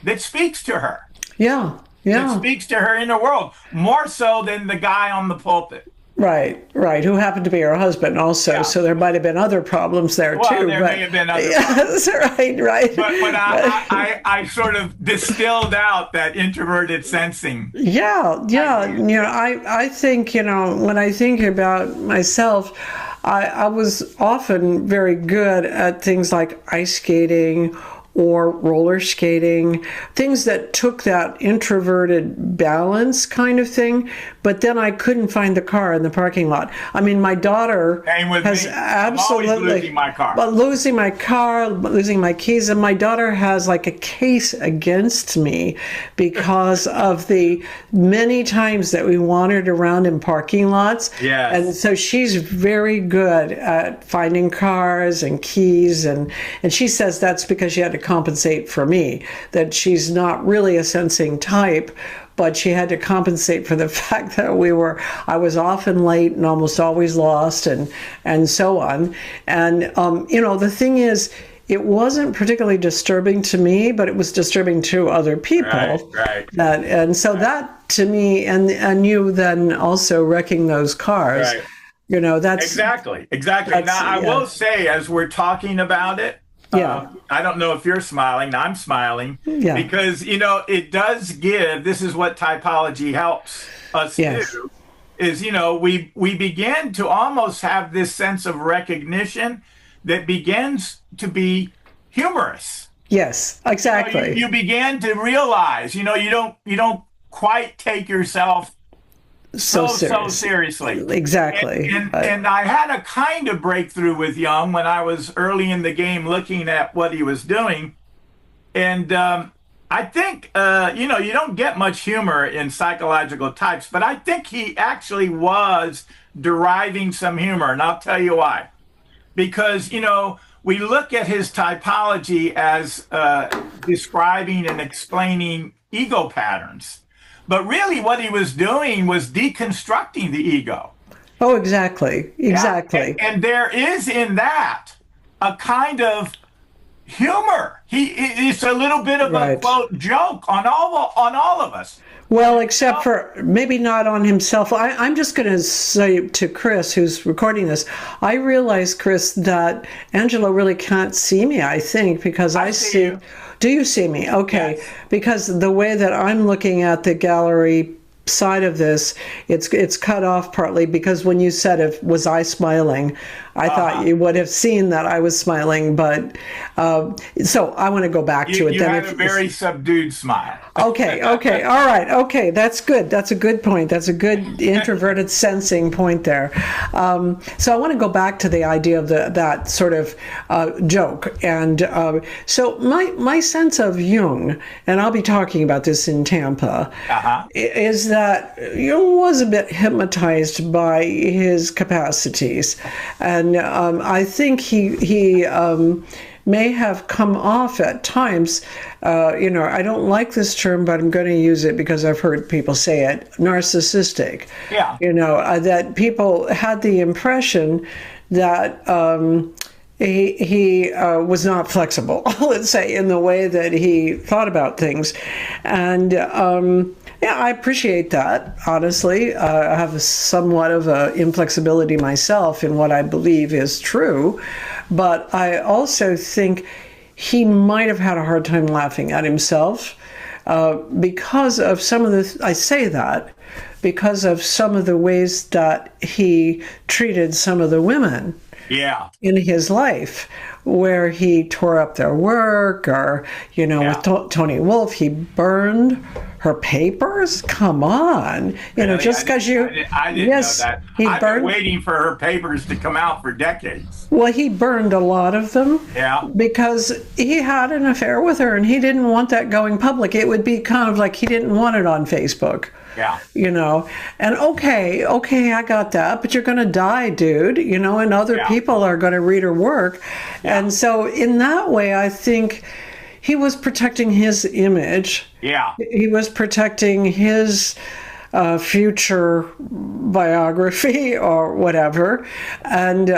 that speaks to her, Yeah. that Yeah. speaks to her inner world, more so than the guy on the pulpit. Right, right. Who happened to be her husband also. Yeah. So there might have been other problems there Well, too. there may But have been other problems. yes, right, right. But But I sort of distilled out that introverted sensing yeah, yeah. idea. I think, when I think about myself, I was often very good at things like ice skating or roller skating, things that took that introverted balance kind of thing. But then I couldn't find the car in the parking lot. I mean, my daughter Same with has me. I'm always absolutely, losing my car. but losing my car, losing my keys, and my daughter has like a case against me because of the many times that we wandered around in parking lots. Yes. And so she's very good at finding cars and keys, and she says that's because she had to compensate for me, that she's not really a sensing type, but she had to compensate for the fact that I was often late and almost always lost, and so on. And the thing is, it wasn't particularly disturbing to me, but it was disturbing to other people. Right. That to me, and you then also wrecking those cars. Right. That's Exactly. Now, I yeah. will say, as we're talking about it, Yeah. I don't know if you're smiling. I'm smiling Yeah. because, it does give, this is what typology helps us Yes. do, is, we begin to almost have this sense of recognition that begins to be humorous. Yes, exactly. You begin to realize, you don't quite take yourself so seriously. Exactly. And I had a kind of breakthrough with Jung when I was early in the game looking at what he was doing. And I think, you don't get much humor in psychological types, but I think he actually was deriving some humor. And I'll tell you why. Because, we look at his typology as describing and explaining ego patterns. But really, what he was doing was deconstructing the ego. Oh, exactly. Exactly. Yeah. And there is in that a kind of humor. It's a little bit of a quote joke on all of us. Well, except for maybe not on himself. I'm just going to say to Chris, who's recording this, I realize, Chris, that Angelo really can't see me, I think, because I see you. Do you see me? Okay. Yes. Because the way that I'm looking at the gallery side of this, it's cut off partly because when you said was I smiling, I thought you would have seen that I was smiling, but so I want to go back to it. You had a very subdued smile. Okay, all right, okay, that's good. That's a good point. That's a good introverted sensing point there. So I want to go back to the idea of that sort of joke. And so my sense of Jung, and I'll be talking about this in Tampa, is that Jung was a bit hypnotized by his capacities. And I think he may have come off at times, I don't like this term, but I'm going to use it because I've heard people say it, narcissistic. Yeah. That people had the impression that he was not flexible, let's say, in the way that he thought about things. And yeah, I appreciate that, honestly. I have somewhat of an inflexibility myself in what I believe is true. But I also think he might have had a hard time laughing at himself because of some of because of some of the ways that he treated some of the women in his life, where he tore up their work, or, with Tony Wolff, he burned her papers. Come on, really? Just because you. I didn't know that. I've been waiting for her papers to come out for decades. Well, he burned a lot of them. Yeah. Because he had an affair with her, and he didn't want that going public. It would be kind of like he didn't want it on Facebook. Yeah. And okay, I got that, but you're going to die, dude, and other people are going to read her work. Yeah. And so in that way, I think he was protecting his image. Yeah. He was protecting his future biography or whatever. And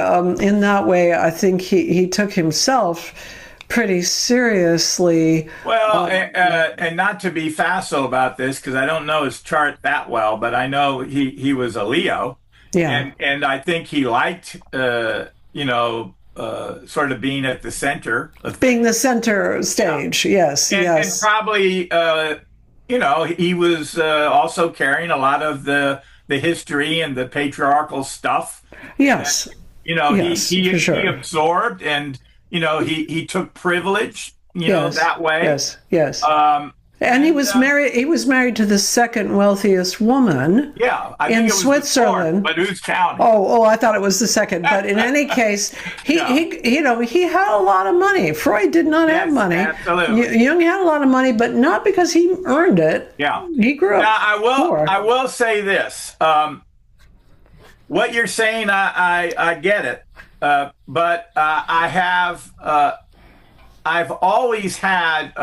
in that way, I think he took himself pretty seriously. Well, and not to be facile about this, because I don't know his chart that well, but I know he was a Leo, Yeah. and I think he liked sort of being at the center of Being the center stage. Yes, and yes. probably he was also carrying a lot of the history and the patriarchal stuff. Yes. Yes, He for sure. he absorbed, and he took privilege, Yes. that way. Yes, yes. And he And was married. He was married to the second wealthiest woman yeah, I in think it was the fourth, Switzerland. but who's counting? Oh, I thought it was the second. But in any case, he had a lot of money. Freud did not have Yes, money. absolutely. Jung had a lot of money, but not because he earned it. Yeah. He grew up Now, poor. I will say this. What you're saying, I get it. But I've always had,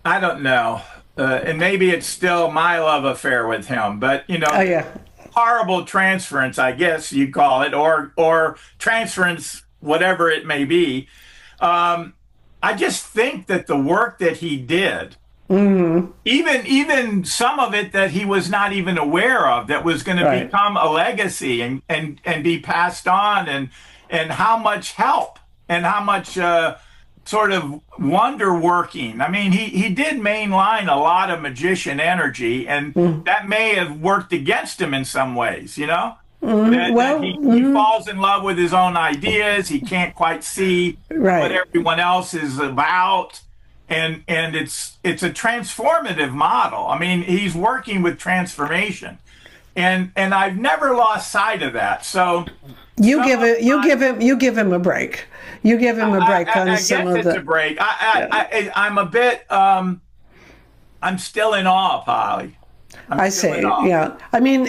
I don't know, and maybe it's still my love affair with him, but Oh yeah. horrible transference, I guess you call it, or transference, whatever it may be. I just think that the work that he did, even some of it that he was not even aware of, that was going to Right. become a legacy and be passed on, and how much help and how much sort of wonder working. I mean, he did mainline a lot of magician energy, and that may have worked against him in some ways, that he falls in love with his own ideas. He can't quite see Right. what everyone else is about. And it's a transformative model. I mean, he's working with transformation. And I've never lost sight of that. So You give him a break. You give him a break on I some guess of it's the. a break. I'm a bit. I'm still in awe, Polly. I still see. in awe. Yeah. I mean,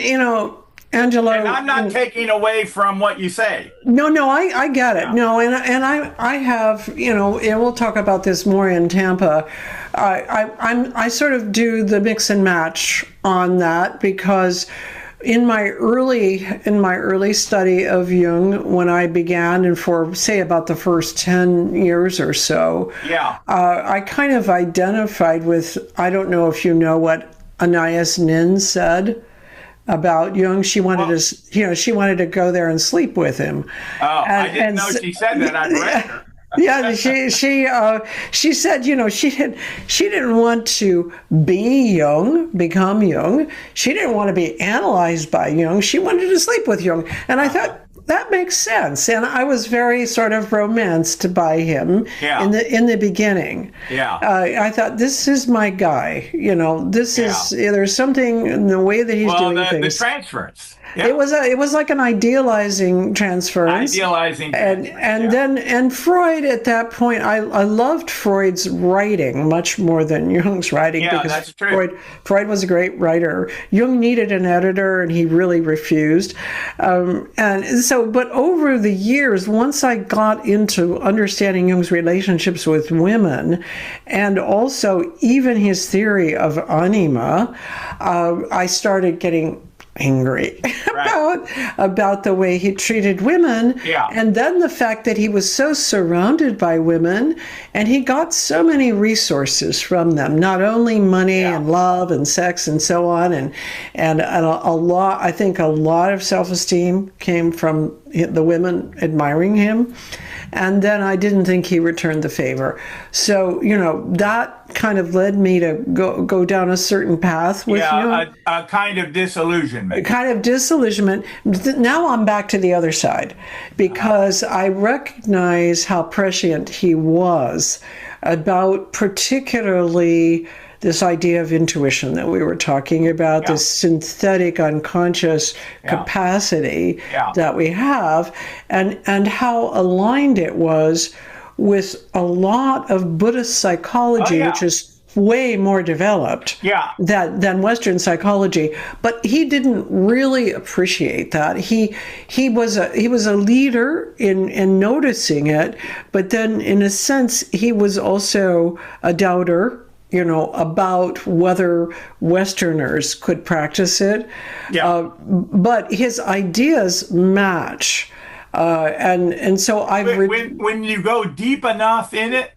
Angelo. And I'm not taking away from what you say. No, I get it. No, and I have, and we'll talk about this more in Tampa. I sort of do the mix and match on that because in my early study of Jung, when I began, and for say about the first 10 years or so, Yeah. I kind of identified with, I don't know if you know what Anais Nin said about Jung. She wanted she wanted to go there and sleep with him. Oh, I didn't know she said that. I read her. Yeah, she said, she didn't want to become Jung. She didn't want to be analyzed by Jung. She wanted to sleep with Jung. And I thought that makes sense. And I was very sort of romanced by him in the beginning. Yeah. I thought, this is my guy. There's something in the way that he's doing things. The transference. Yeah. It was like an idealizing transference. And Freud at that point, I loved Freud's writing much more than Jung's writing because that's true. Freud was a great writer. Jung needed an editor, and he really refused. But over the years, once I got into understanding Jung's relationships with women, and also even his theory of anima, I started getting angry about the way he treated women, and then the fact that he was so surrounded by women, and he got so many resources from them, not only money and love and sex and so on, and a lot. I think a lot of self-esteem came from the women admiring him. And then I didn't think he returned the favor. So, that kind of led me to go down a certain path with a kind of disillusionment. Now I'm back to the other side because I recognize how prescient he was about particularly this idea of intuition that we were talking about, this synthetic unconscious capacity that we have, and how aligned it was with a lot of Buddhist psychology, which is way more developed than Western psychology. But he didn't really appreciate that. He was a leader in noticing it, but then in a sense he was also a doubter. about whether Westerners could practice it. Yeah. But his ideas match. And so when you go deep enough into it,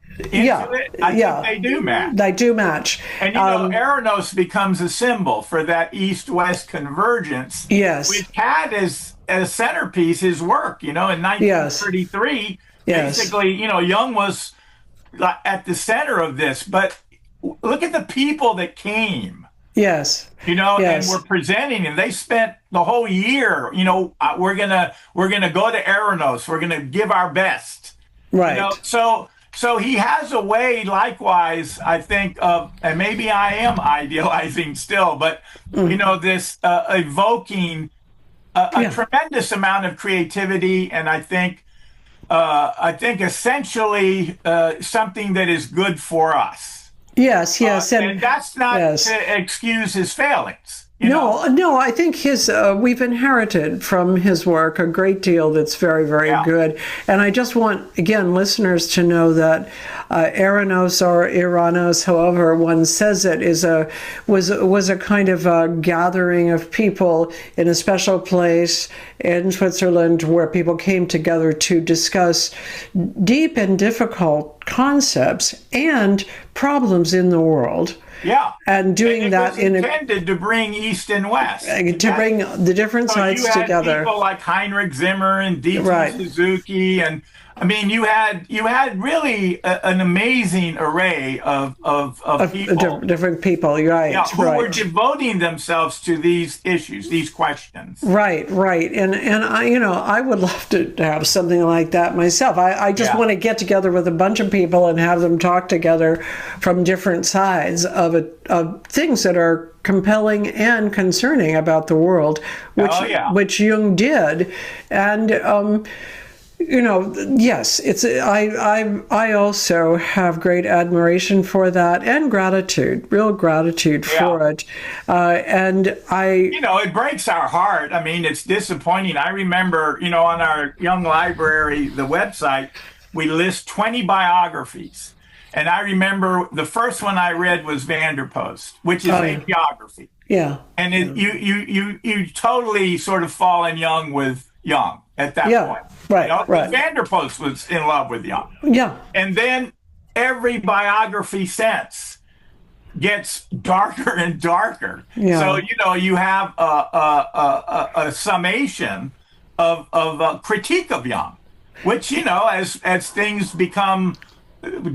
I think they do match. They do match. And Aranos becomes a symbol for that East-West convergence. Yes. Which had as a centerpiece his work. In 1933, basically, Jung was at the center of this. But look at the people that came. Yes. And we're presenting, and they spent the whole year. We're gonna go to Aranos. We're gonna give our best. Right. So he has a way, likewise, I think of, and maybe I am idealizing still, but this evoking a tremendous amount of creativity, and I think essentially something that is good for us. Yes, and that's not to excuse his failings. No, I think we've inherited from his work a great deal that's very, very good. And I just want, again, listeners to know that Aranos or Iranos, however one says it, was a kind of a gathering of people in a special place in Switzerland where people came together to discuss deep and difficult concepts and problems in the world. Yeah, and doing that intended to bring East and West, to bring the different sides together. People like Heinrich Zimmer and D.T. Suzuki, and I mean, you had really an amazing array of people, different people, right? Yeah, who were devoting themselves to these issues, these questions. Right, and I would love to have something like that myself. I just want to get together with a bunch of people and have them talk together from different sides of things that are compelling and concerning about the world, which Jung did, and. Yes, I also have great admiration for that and real gratitude for it. And it breaks our heart. I mean, it's disappointing. I remember, on our Young Library, the website, we list 20 biographies. And I remember the first one I read was Vanderpost, which is a biography. Yeah. And you totally sort of fall in Jung with Jung at that point. Right. Vanderpost was in love with Jung. Yeah. And then every biography since gets darker and darker. Yeah. So, you have a summation of a critique of Jung, which, as things become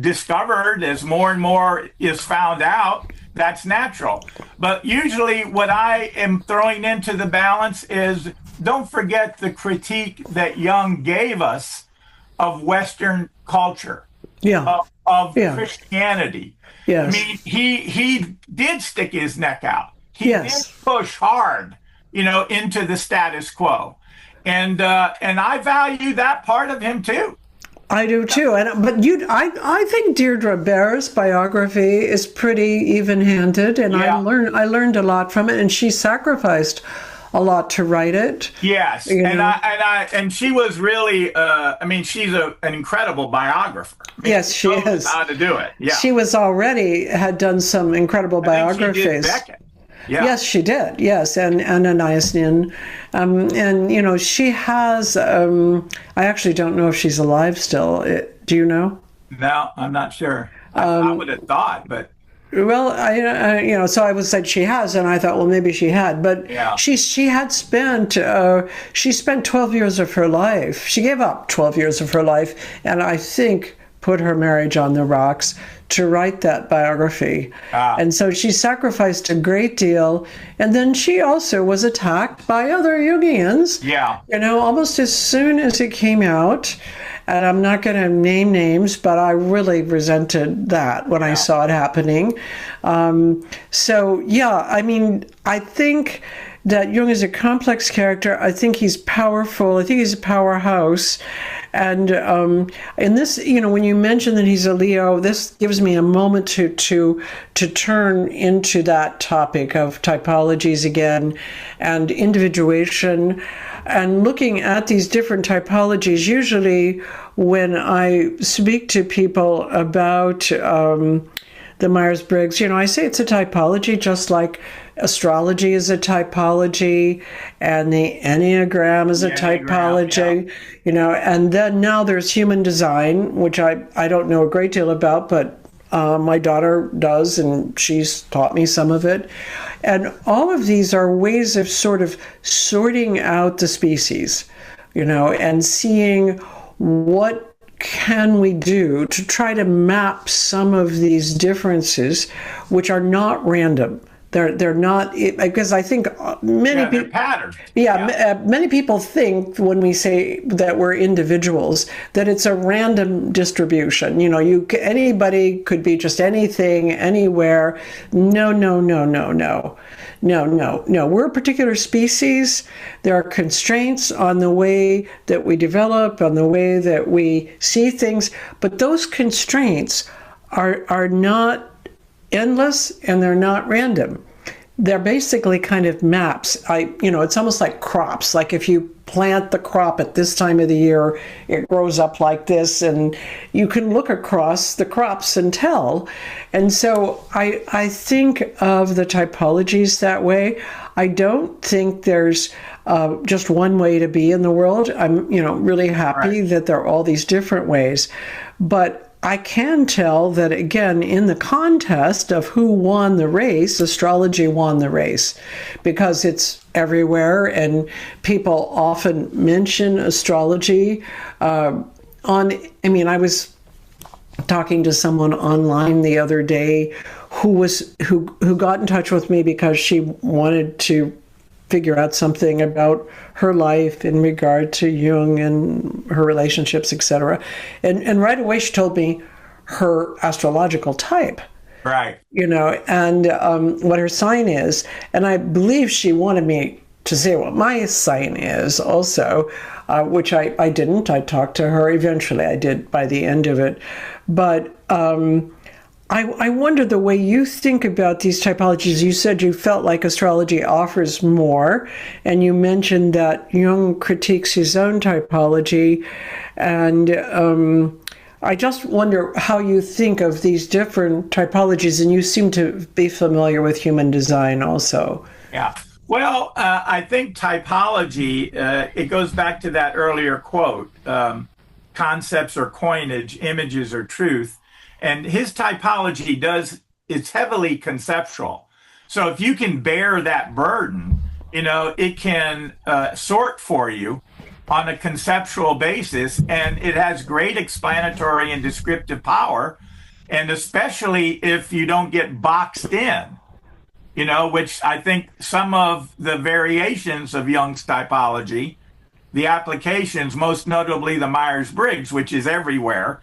discovered, as more and more is found out, that's natural. But usually what I am throwing into the balance is, don't forget the critique that Jung gave us of Western culture, of Christianity. Yes. I mean, he did stick his neck out. He did push hard, into the status quo, and I value that part of him too. I do too, I think Deirdre Baer's biography is pretty even-handed, and I learned a lot from it, and she sacrificed a lot to write it. Yes, and she was really, she's an incredible biographer. Yes, she is. How to do it? Yeah, she had done some incredible biographies. She did Beckett. Yeah. Yes, she did. Yes, and Niacin, and she has. I actually don't know if she's alive still. Do you know? No, I'm not sure. I would have thought, but. Well, so I would say she has, and I thought, well, maybe she had, but she had spent 12 years of her life. She gave up 12 years of her life, and I think put her marriage on the rocks to write that biography. And so she sacrificed a great deal, and then she also was attacked by other Jungians. Yeah. Almost as soon as it came out. And I'm not going to name names, but I really resented that when I saw it happening. I think that Jung is a complex character. I think he's powerful. I think he's a powerhouse. And in this, when you mention that he's a Leo, this gives me a moment to turn into that topic of typologies again and individuation. And looking at these different typologies, usually when I speak to people about the the Myers-Briggs. I say it's a typology, just like astrology is a typology, and the Enneagram is a typology. And then now there's human design, which I don't know a great deal about, but my daughter does, and she's taught me some of it. And all of these are ways of sort of sorting out the species, and seeing what can we do to try to map some of these differences, which are not random. They're not, because I think many people patterns. Many people think when we say that we're individuals that it's a random distribution. Anybody could be just anything, anywhere. No. We're a particular species. There are constraints on the way that we develop, on the way that we see things, but those constraints are not endless, and they're not random. They're basically kind of maps. It's almost like crops. Like if you plant the crop at this time of the year, it grows up like this, and you can look across the crops and tell. And so I think of the typologies that way. I don't think there's just one way to be in the world. I'm, really happy that there are all these different ways, but I can tell that, again, in the contest of who won the race, astrology won the race, because it's everywhere, and people often mention astrology. I was talking to someone online the other day who got in touch with me because she wanted to figure out something about her life in regard to Jung and her relationships, etc. And right away she told me her astrological type. Right. And what her sign is. And I believe she wanted me to say what my sign is also, which I didn't. I talked to her eventually. I did by the end of it. But I wonder the way you think about these typologies. You said you felt like astrology offers more, and you mentioned that Jung critiques his own typology, and I just wonder how you think of these different typologies, and you seem to be familiar with human design also. Yeah. Well, I think typology, it goes back to that earlier quote, concepts are coinage, images are truth. And his typology it's heavily conceptual. So if you can bear that burden, it can sort for you on a conceptual basis, and it has great explanatory and descriptive power. And especially if you don't get boxed in, which I think some of the variations of Jung's typology, the applications, most notably the Myers-Briggs, which is everywhere,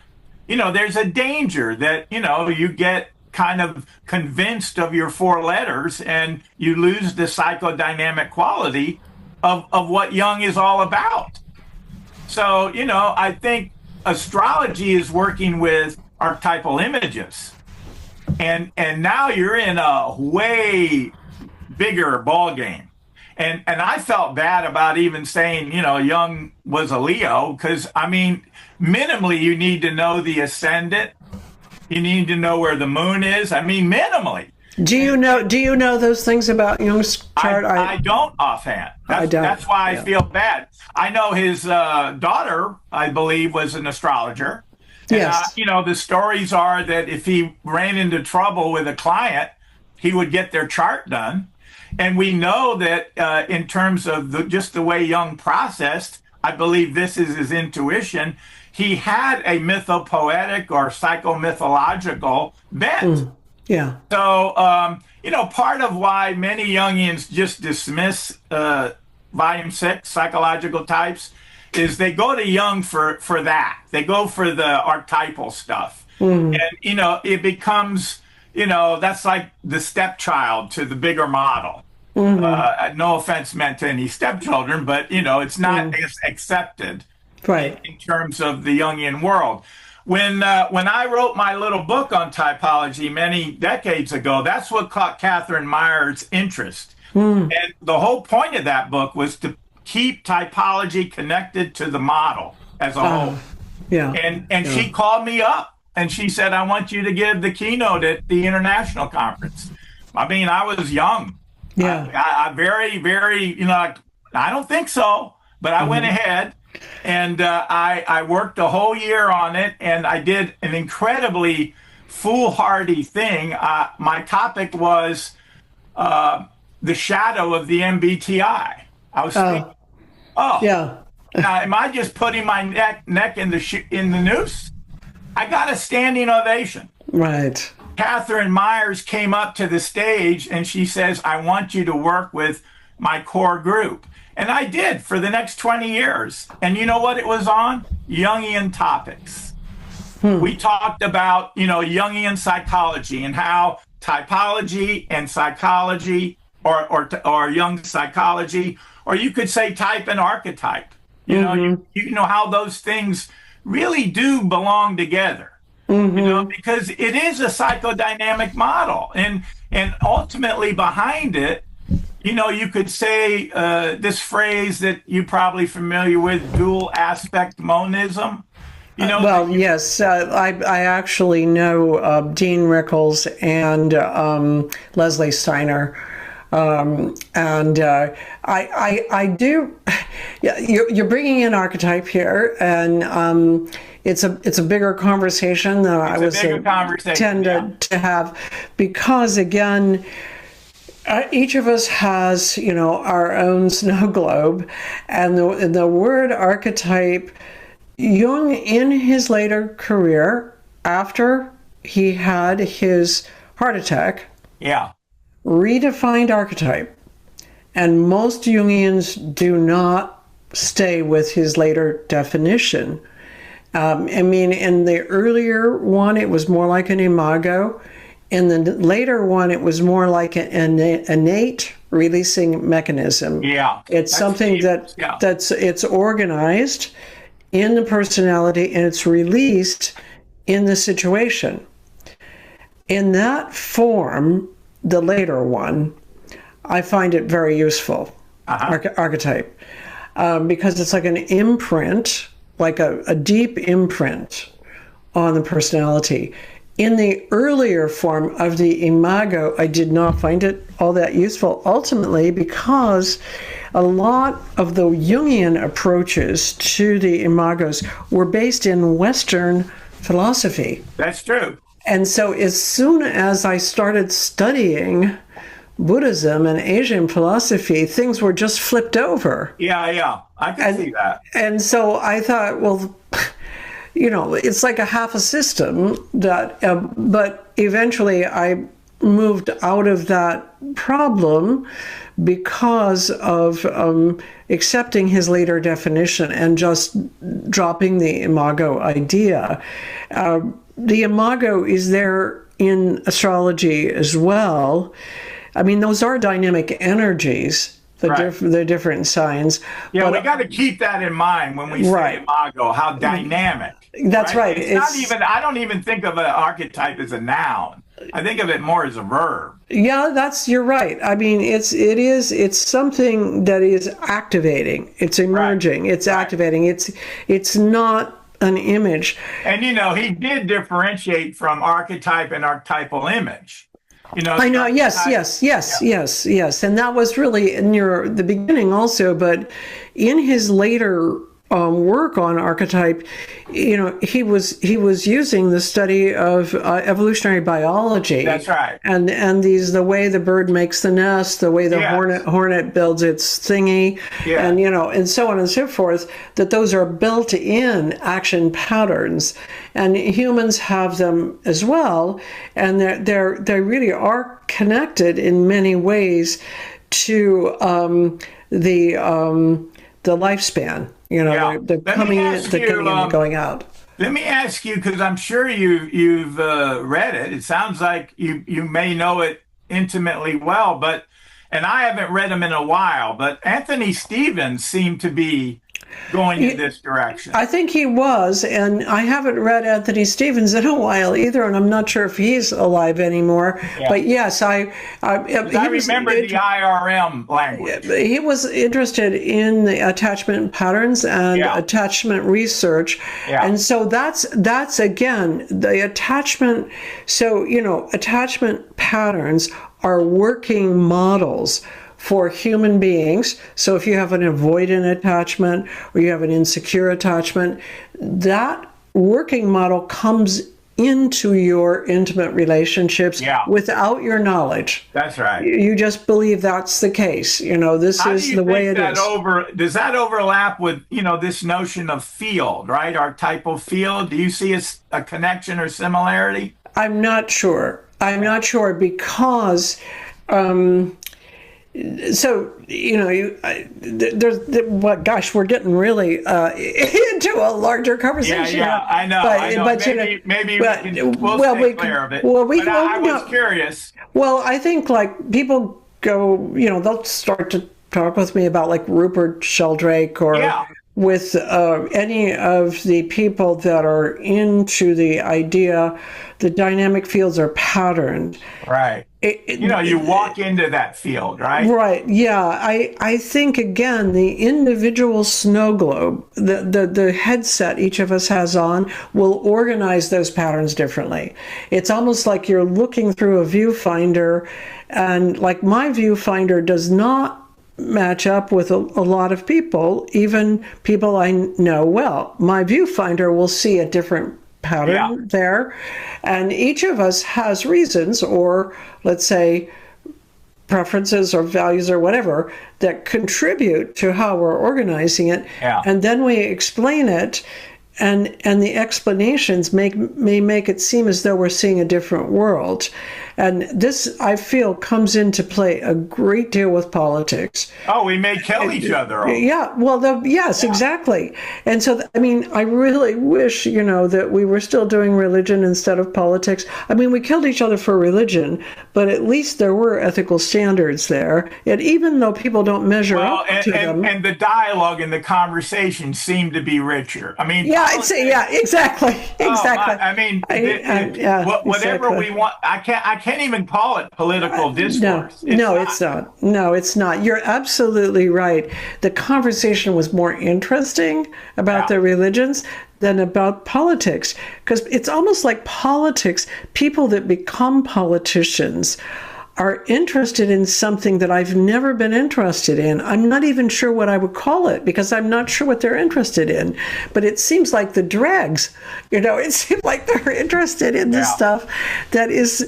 there's a danger that, you get kind of convinced of your four letters and you lose the psychodynamic quality of what Jung is all about. So, I think astrology is working with archetypal images. And now you're in a way bigger ball game. And I felt bad about even saying, Jung was a Leo, because, minimally, you need to know the ascendant. You need to know where the moon is. Minimally. Do you know those things about Jung's chart? I don't offhand. That's why I feel bad. I know his daughter, I believe, was an astrologer. Yes. And, the stories are that if he ran into trouble with a client, he would get their chart done. And we know that in terms of just the way Jung processed, I believe this is his intuition, he had a mythopoetic or psychomythological bent. Yeah. So, part of why many Jungians just dismiss Volume 6, Psychological Types, is they go to Jung for that. They go for the archetypal stuff. And, it becomes, that's like the stepchild to the bigger model. No offense meant to any stepchildren, but, it's not as accepted in terms of the Jungian world. When I wrote my little book on typology many decades ago, that's what caught Catherine Meyer's interest. And the whole point of that book was to keep typology connected to the model as a whole. Yeah. And she called me up and she said, I want you to give the keynote at the international conference. I mean, I was young. Yeah. I very, very, I don't think so, but I went ahead and I worked a whole year on it, and I did an incredibly foolhardy thing. My topic was the shadow of the MBTI. I was thinking, Yeah. now, am I just putting my neck in the noose? I got a standing ovation. Right. Catherine Myers came up to the stage and she says, I want you to work with my core group. And I did for the next 20 years. And you know what it was on? Jungian topics. We talked about, Jungian psychology and how typology and psychology or Jung psychology, or you could say type and archetype. You know how those things really do belong together. Because it is a psychodynamic model, and ultimately behind it, you could say this phrase that you're probably familiar with, dual aspect monism. Well, yes, I actually know Dean Rickles and Leslie Steiner. And I do. Yeah, you're bringing in archetype here, and it's a bigger conversation than I would tend to have, because again, each of us has our own snow globe, and the word archetype. Jung, in his later career, after he had his heart attack, redefined archetype. And most Jungians do not stay with his later definition. I mean, in the earlier one, it was more like an imago. In the later one, it was more like an innate releasing mechanism. Yeah. It's something it's organized in the personality, and it's released in the situation. In that form, the later one, I find it very useful, archetype, because it's like an imprint, like a deep imprint on the personality. In the earlier form of the imago, I did not find it all that useful, ultimately because a lot of the Jungian approaches to the imagos were based in Western philosophy. That's true. And so as soon as I started studying Buddhism and Asian philosophy, things were just flipped over. Yeah, I can see that. And so I thought, well, it's like a half a system that, but eventually I moved out of that problem because of accepting his later definition and just dropping the imago idea. The imago is there in astrology as well. I mean, those are dynamic energies, the different signs. Yeah, but we got to keep that in mind when we say imago, how dynamic. That's right. It's not even, I don't even think of an archetype as a noun. I think of it more as a verb. Yeah, you're right. I mean, it's something that is activating. It's emerging. It's activating. It's not an image. And he did differentiate from archetype and archetypal image. I know. Yes. And that was really near the beginning also, but in his later work on archetype, he was using the study of evolutionary biology. That's right. And the way the bird makes the nest, the way the hornet builds its thingy, and and so on and so forth. That those are built-in action patterns, and humans have them as well, and they really are connected in many ways to the lifespan. The coming in, the getting in, and going out. Let me ask you, because I'm sure you've read it. It sounds like you may know it intimately well, but and I haven't read them in a while, but Anthony Stevens seemed to be going in this direction. I think he was, and I haven't read Anthony Stevens in a while either, and I'm not sure if he's alive anymore. Yeah. But yes, I remember the IRM language. He was interested in the attachment patterns and attachment research, and so that's again the attachment. So attachment patterns are working models for human beings. So if you have an avoidant attachment or you have an insecure attachment, that working model comes into your intimate relationships without your knowledge. That's right. You just believe that's the case. This is the way it is. Does that overlap with, this notion of field, right? Archetypal field? Do you see a connection or similarity? I'm not sure because so there's we're getting really into a larger conversation. Yeah, I know. But maybe we'll clear of it. I was curious. Well, I think people go, they'll start to talk with me about Rupert Sheldrake or with any of the people that are into the idea the dynamic fields are patterned. Right. You walk into that field, right? Right. Yeah. I think, again, the individual snow globe, the headset each of us has on, will organize those patterns differently. It's almost like you're looking through a viewfinder, and my viewfinder does not match up with a lot of people, even people I know well. My viewfinder will see a different pattern there, and each of us has reasons, or let's say preferences or values or whatever, that contribute to how we're organizing it, and then we explain it, and the explanations may make it seem as though we're seeing a different world. And this, I feel, comes into play a great deal with politics. Oh, we may kill each other. Yeah, well, yes, exactly. And so, I really wish, that we were still doing religion instead of politics. We killed each other for religion, but at least there were ethical standards there. And even though people don't measure up to them. And the dialogue and the conversation seemed to be richer. Exactly. Whatever we want, I can't even call it political discourse. It's not. No, it's not. You're absolutely right. The conversation was more interesting about the religions than about politics, because it's almost like politics. People that become politicians are interested in something that I've never been interested in. I'm not even sure what I would call it, because I'm not sure what they're interested in. But it seems like the dregs, it seems like they're interested in this stuff that is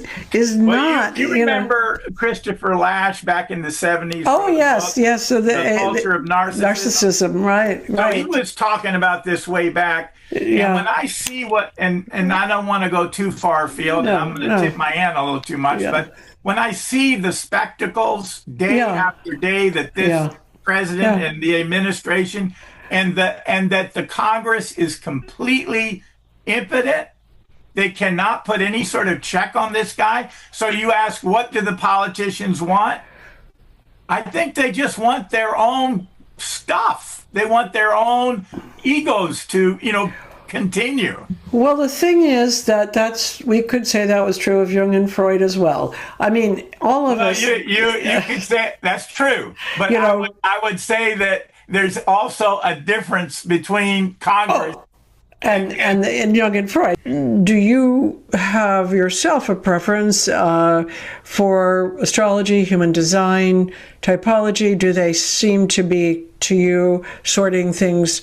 not. You remember Christopher Lasch back in the 70s? Oh, yes. So the culture of narcissism. Right. So he was talking about this way back. Yeah. And when I see and I don't want to go too far afield, and I'm going to tip my hand a little too much, but when I see the spectacles day after day that this president and the administration and that the Congress is completely impotent, they cannot put any sort of check on this guy. So you ask, what do the politicians want? I think they just want their own stuff. They want their own egos to, continue. Well, the thing is we could say that was true of Jung and Freud as well. All of us. You could say that's true, but I would say that there's also a difference between Congress and Jung and Freud. Do you have yourself a preference for astrology, human design, typology? Do they seem to be, to you, sorting things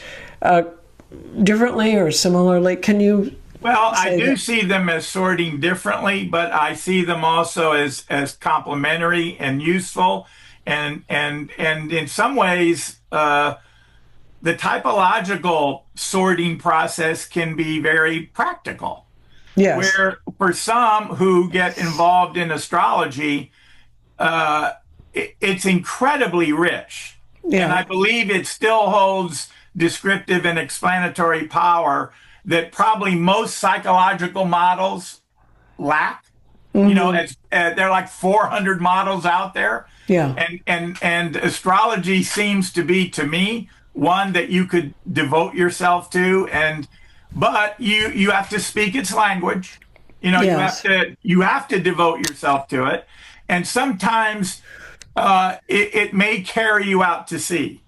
differently or similarly? Can you? Well, I do see them as sorting differently, but I see them also as complementary and useful, and in some ways, the typological sorting process can be very practical. Yes. Where for some who get involved in astrology, it's incredibly rich, and I believe it still holds descriptive and explanatory power that probably most psychological models lack. There are like 400 models out there. Yeah. And astrology seems to be, to me, one that you could devote yourself to, but you have to speak its language. Yes. You have to devote yourself to it, and sometimes it may carry you out to sea.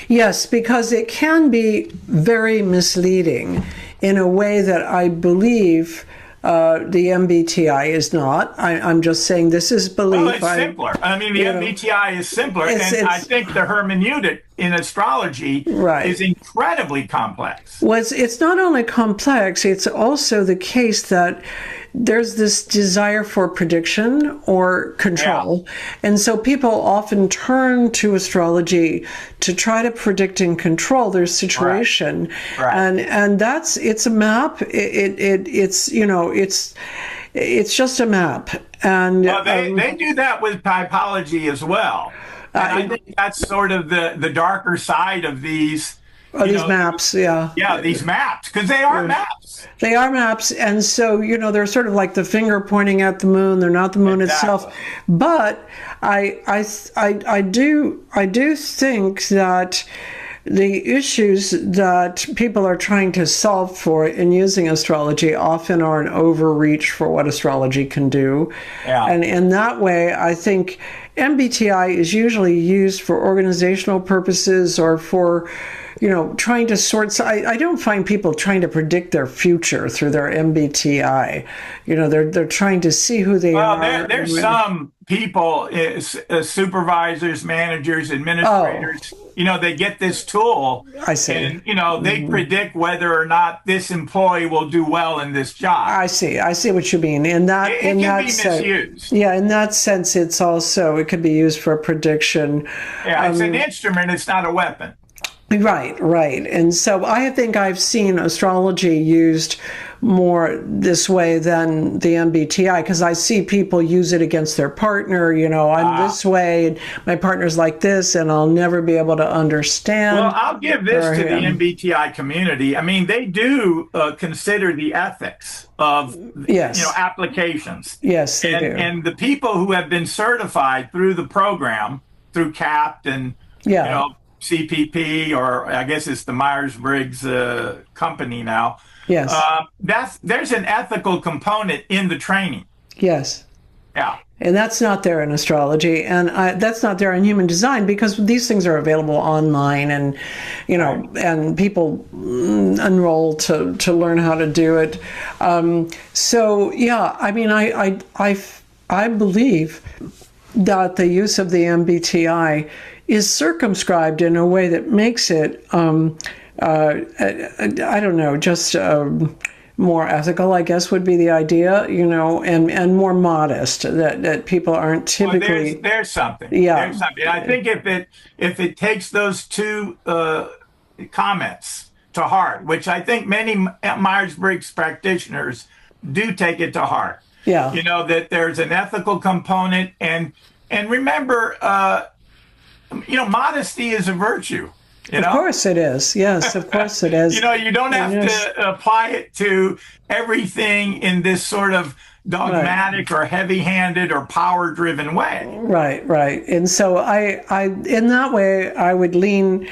Yes, because it can be very misleading in a way that I believe the MBTI is not. I'm just saying this is belief. Well, it's simpler. I mean, the MBTI is simpler, and I think the hermeneutic in astrology is incredibly complex. Well, it's not only complex, it's also the case that there's this desire for prediction or control. And so people often turn to astrology to try to predict and control their situation. And it's a map. It's just a map. And they do that with typology as well. And I think that's sort of the darker side of these. These maps, yeah. Yeah, these maps, because they are maps. They are maps, and so, they're sort of like the finger pointing at the moon. They're not the moon itself. But I do think that the issues that people are trying to solve for in using astrology often are an overreach for what astrology can do. Yeah. And in that way, I think MBTI is usually used for organizational purposes or for trying to sort. I don't find people trying to predict their future through their MBTI. They're trying to see who they are. Well, there's some people, supervisors, managers, administrators. They get this tool. I see. And they predict whether or not this employee will do well in this job. I see what you mean. In that, it can be misused. Yeah, in that sense, it could be used for prediction. Yeah, it's an instrument. It's not a weapon. Right. And so I think I've seen astrology used more this way than the MBTI, because I see people use it against their partner. I'm this way, and my partner's like this, and I'll never be able to understand. Well, I'll give this to the MBTI community. I mean, they do consider the ethics of applications. Yes, they do. And the people who have been certified through the program, through CAPT and CPP, or I guess it's the Myers-Briggs company now. Yes. There's an ethical component in the training. Yes. Yeah. And that's not there in astrology, and that's not there in human design, because these things are available online, and and people enroll to learn how to do it. So yeah, I mean, I believe that the use of the MBTI is circumscribed in a way that makes it, I don't know, just more ethical, I guess, would be the idea, and more modest, that people aren't typically. Well, there's something. Yeah. There's something. I think if it takes those two comments to heart, which I think many Myers-Briggs practitioners do take it to heart. Yeah. That there's an ethical component, and remember, modesty is a virtue. Of course it is. Yes, of course it is. You don't have to apply it to everything in this sort of dogmatic or heavy-handed or power-driven way. Right. And so I in that way, I would lean,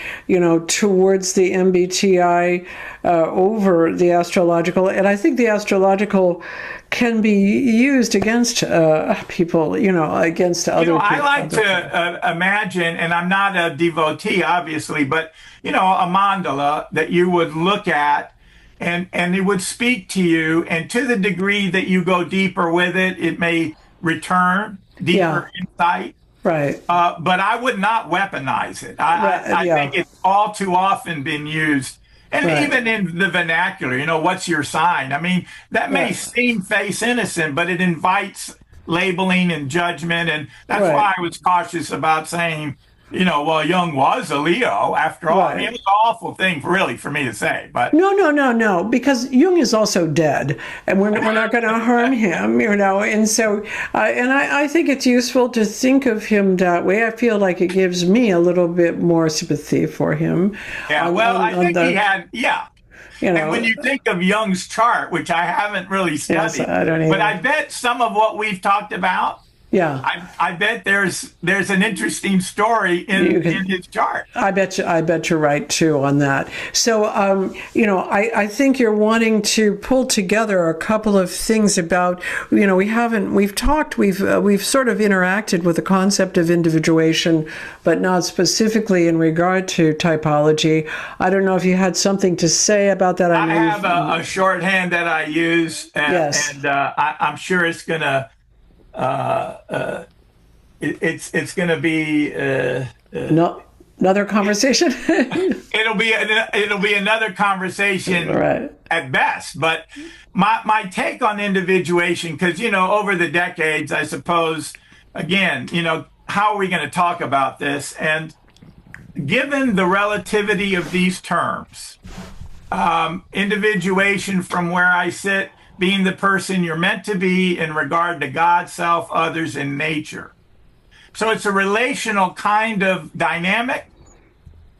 towards the MBTI over the astrological. And I think the astrological can be used against people, against other people. I like to imagine, and I'm not a devotee, obviously, but, a mandala that you would look at, and it would speak to you, and to the degree that you go deeper with it, it may return deeper insight. Right. But I would not weaponize it. I think it's all too often been used. And even in the vernacular, what's your sign? I mean, that may seem face innocent, but it invites labeling and judgment. And that's why I was cautious about saying, Jung was a Leo after all. I mean, it was an awful thing, really, for me to say. But No, because Jung is also dead, and we're not going to harm him, And so, and I think it's useful to think of him that way. I feel like it gives me a little bit more sympathy for him. Yeah, I think he had, and when you think of Jung's chart, which I haven't really studied, I don't either. But I bet some of what we've talked about Yeah. I bet there's an interesting story in his chart. I bet you're right too on that. So, I think you're wanting to pull together a couple of things about, we've sort of interacted with the concept of individuation, but not specifically in regard to typology. I don't know if you had something to say about that. I have a shorthand that I use, and I'm sure it's gonna. It's going to be no, another conversation. it'll be another conversation right. At best. But my take on individuation, because over the decades, I suppose, again, how are we going to talk about this? And given the relativity of these terms, individuation, from where I sit, being the person you're meant to be in regard to God, self, others, and nature. So it's a relational kind of dynamic,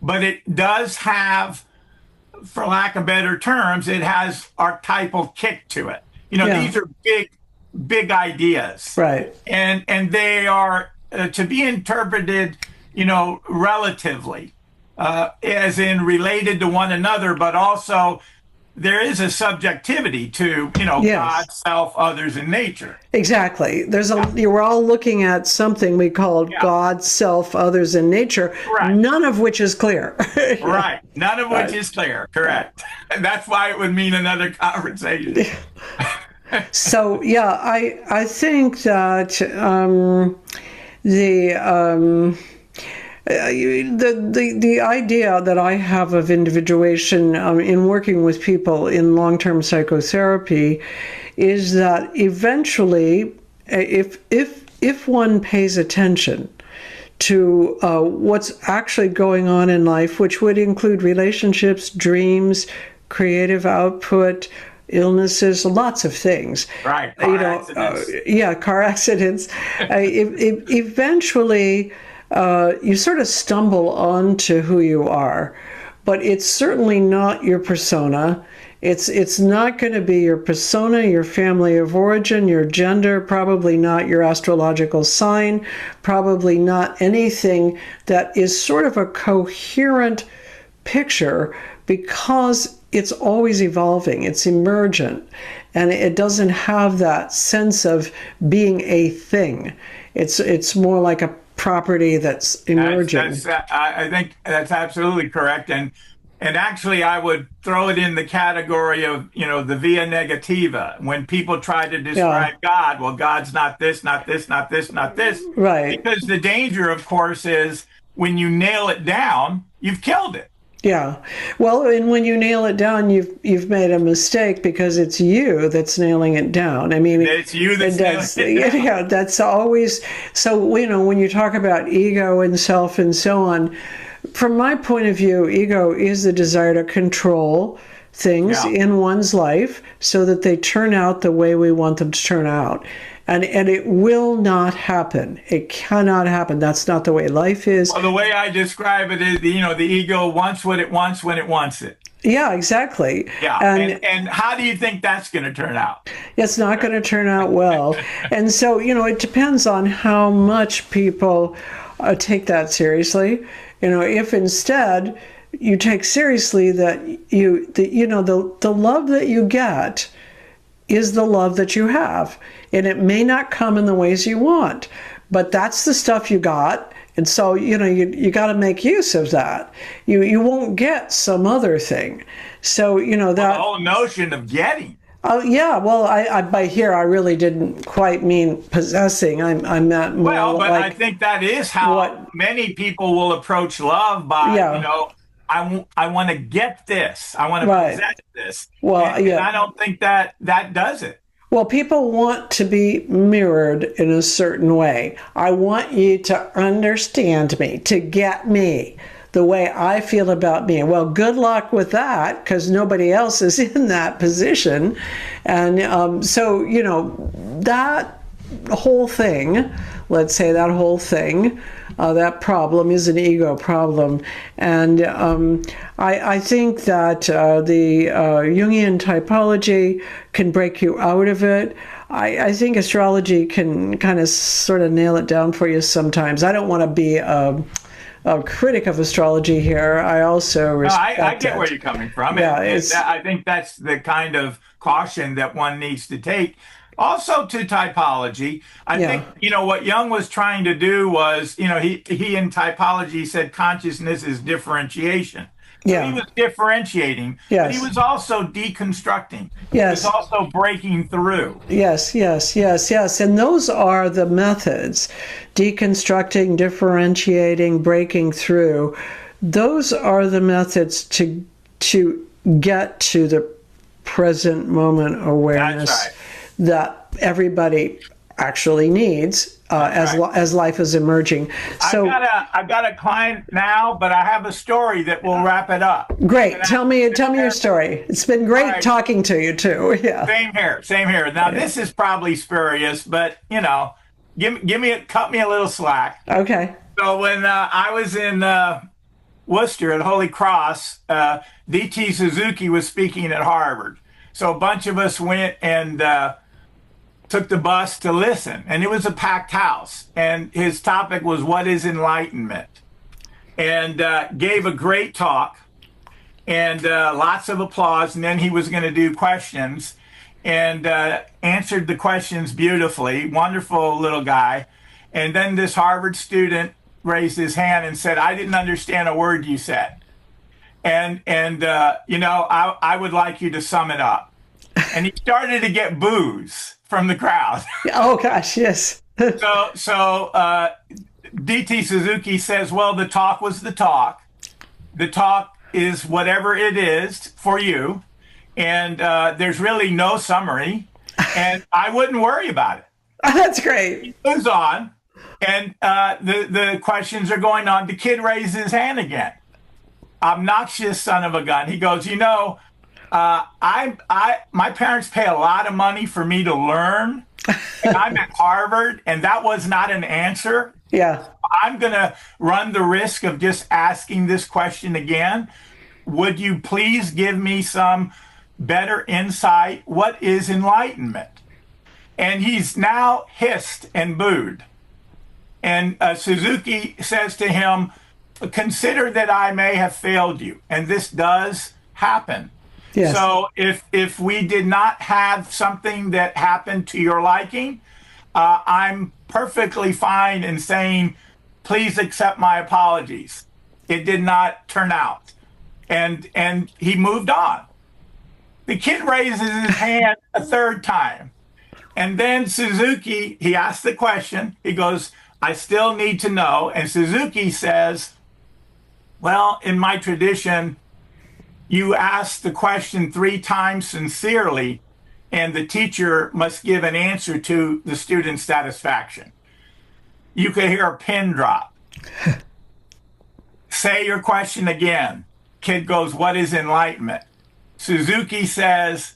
but it does have, for lack of better terms, it has archetypal kick to it. These are big ideas. Right. And they are to be interpreted, relatively, as in related to one another, but also there is a subjectivity to, yes. God, self, others, and nature. Exactly. We're all looking at something we call God, self, others, and nature, right. None of which is clear. Right. None of which is clear. Correct. That's why it would mean another conversation. So, I think that the idea that I have of individuation in working with people in long-term psychotherapy is that eventually, if one pays attention to what's actually going on in life, which would include relationships, dreams, creative output, illnesses, lots of things. Right. Car accidents. Eventually, you sort of stumble onto who you are, but it's certainly not your persona. It's not going to be your persona, your family of origin, your gender, probably not your astrological sign, probably not anything that is sort of a coherent picture, because it's always evolving, it's emergent, and it doesn't have that sense of being a thing. It's more like a property that's emerging. I think that's absolutely correct. And actually, I would throw it in the category of, the via negativa. When people try to describe God, well, God's not this, not this, not this, not this. Right. Because the danger, of course, is when you nail it down, you've killed it. Yeah. Well, and when you nail it down, you've made a mistake, because it's you that's nailing it down. I mean, it's you that's nailing it down. Yeah, that's always. So, when you talk about ego and self and so on, from my point of view, ego is the desire to control things in one's life so that they turn out the way we want them to turn out. And it will not happen. It cannot happen. That's not the way life is. Well, the way I describe it is, the ego wants what it wants when it wants it. Yeah, exactly. Yeah, and how do you think that's going to turn out? It's not going to turn out well. And so, it depends on how much people take that seriously. If instead you take seriously that the love that you get is the love that you have. And it may not come in the ways you want, but that's the stuff you got. And so, you got to make use of that. You won't get some other thing. So, that the whole notion of getting. Oh, yeah. Well, I by here, I really didn't quite mean possessing. I meant more. Well, but I think that is how many people will approach love by, I want to get this. I want to possess this. Well, and I don't think that does it. Well, people want to be mirrored in a certain way. I want you to understand me, to get me the way I feel about me. Well, good luck with that, because nobody else is in that position. And so, that whole thing, let's say that whole thing, that problem is an ego problem. And I think that the Jungian typology can break you out of it. I think astrology can kind of sort of nail it down for you sometimes. I don't want to be a critic of astrology here. I also respect I get it. where you're coming from. Yeah, I think that's the kind of caution that one needs to take. Also to typology, I think, what Jung was trying to do was, he in typology said consciousness is differentiation. So he was differentiating, but he Yes. was also deconstructing. Yes. He was also breaking through. Yes, yes, yes, yes. And those are the methods: deconstructing, differentiating, breaking through. Those are the methods to get to the present moment awareness that everybody actually needs as life is emerging. So I've got a client now, but I have a story that will wrap it up. great. Tell me your story. It's been great talking to you too. Yeah. Same here. Now this is probably spurious, but cut me a little slack. Okay. So when I was in Worcester at Holy Cross, D.T. Suzuki was speaking at Harvard. So a bunch of us went and took the bus to listen, and it was a packed house. And his topic was, what is enlightenment? And gave a great talk and lots of applause. And then he was going to do questions and answered the questions beautifully. Wonderful little guy. And then this Harvard student raised his hand and said, I didn't understand a word you said. And I would like you to sum it up. And he started to get boos from the crowd. Oh gosh, yes. So D.T. Suzuki says, well, the talk was the talk. The talk is whatever it is for you. And there's really no summary. And I wouldn't worry about it. That's great. He moves on. And the questions are going on. The kid raises his hand again. Obnoxious son of a gun. He goes, my parents pay a lot of money for me to learn. And I'm at Harvard, and that was not an answer. Yeah. I'm going to run the risk of just asking this question again. Would you please give me some better insight? What is enlightenment? And he's now hissed and booed. And Suzuki says to him, consider that I may have failed you. And this does happen. Yes. So if we did not have something that happened to your liking, I'm perfectly fine in saying, please accept my apologies. It did not turn out. And he moved on. The kid raises his hand a third time. And then Suzuki, he asked the question. He goes, I still need to know. And Suzuki says, well, in my tradition, you ask the question 3 times sincerely, and the teacher must give an answer to the student's satisfaction. You could hear a pin drop. Say your question again. Kid goes, what is enlightenment? Suzuki says,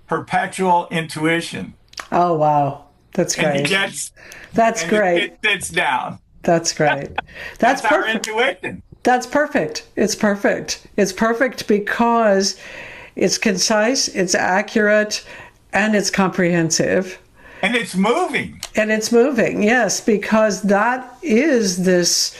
perpetual intuition. Oh, wow. That's great. And he gets, that's great. It sits down. That's great. That's perfect. Our intuition. That's perfect. It's perfect. It's perfect because it's concise, it's accurate, and it's comprehensive. And it's moving. And it's moving, yes, because that is this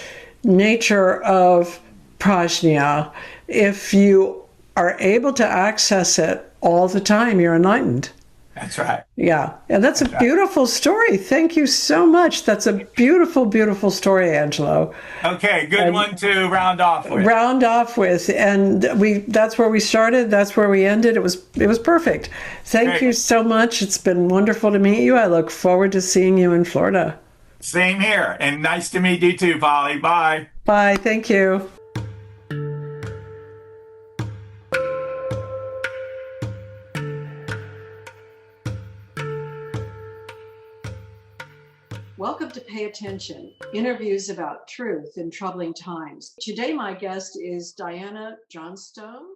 nature of prajna. If you are able to access it all the time, you're enlightened. That's right. Yeah. And that's a beautiful story. Thank you so much. That's a beautiful, beautiful story, Angelo. Okay, good one to round off with. And that's where we started, that's where we ended. It was perfect. Thank you so much. It's been wonderful to meet you. I look forward to seeing you in Florida. Same here. And nice to meet you too, Polly. Bye. Bye. Thank you. Welcome to Pay Attention, interviews about truth in troubling times. Today, my guest is Diana Johnstone.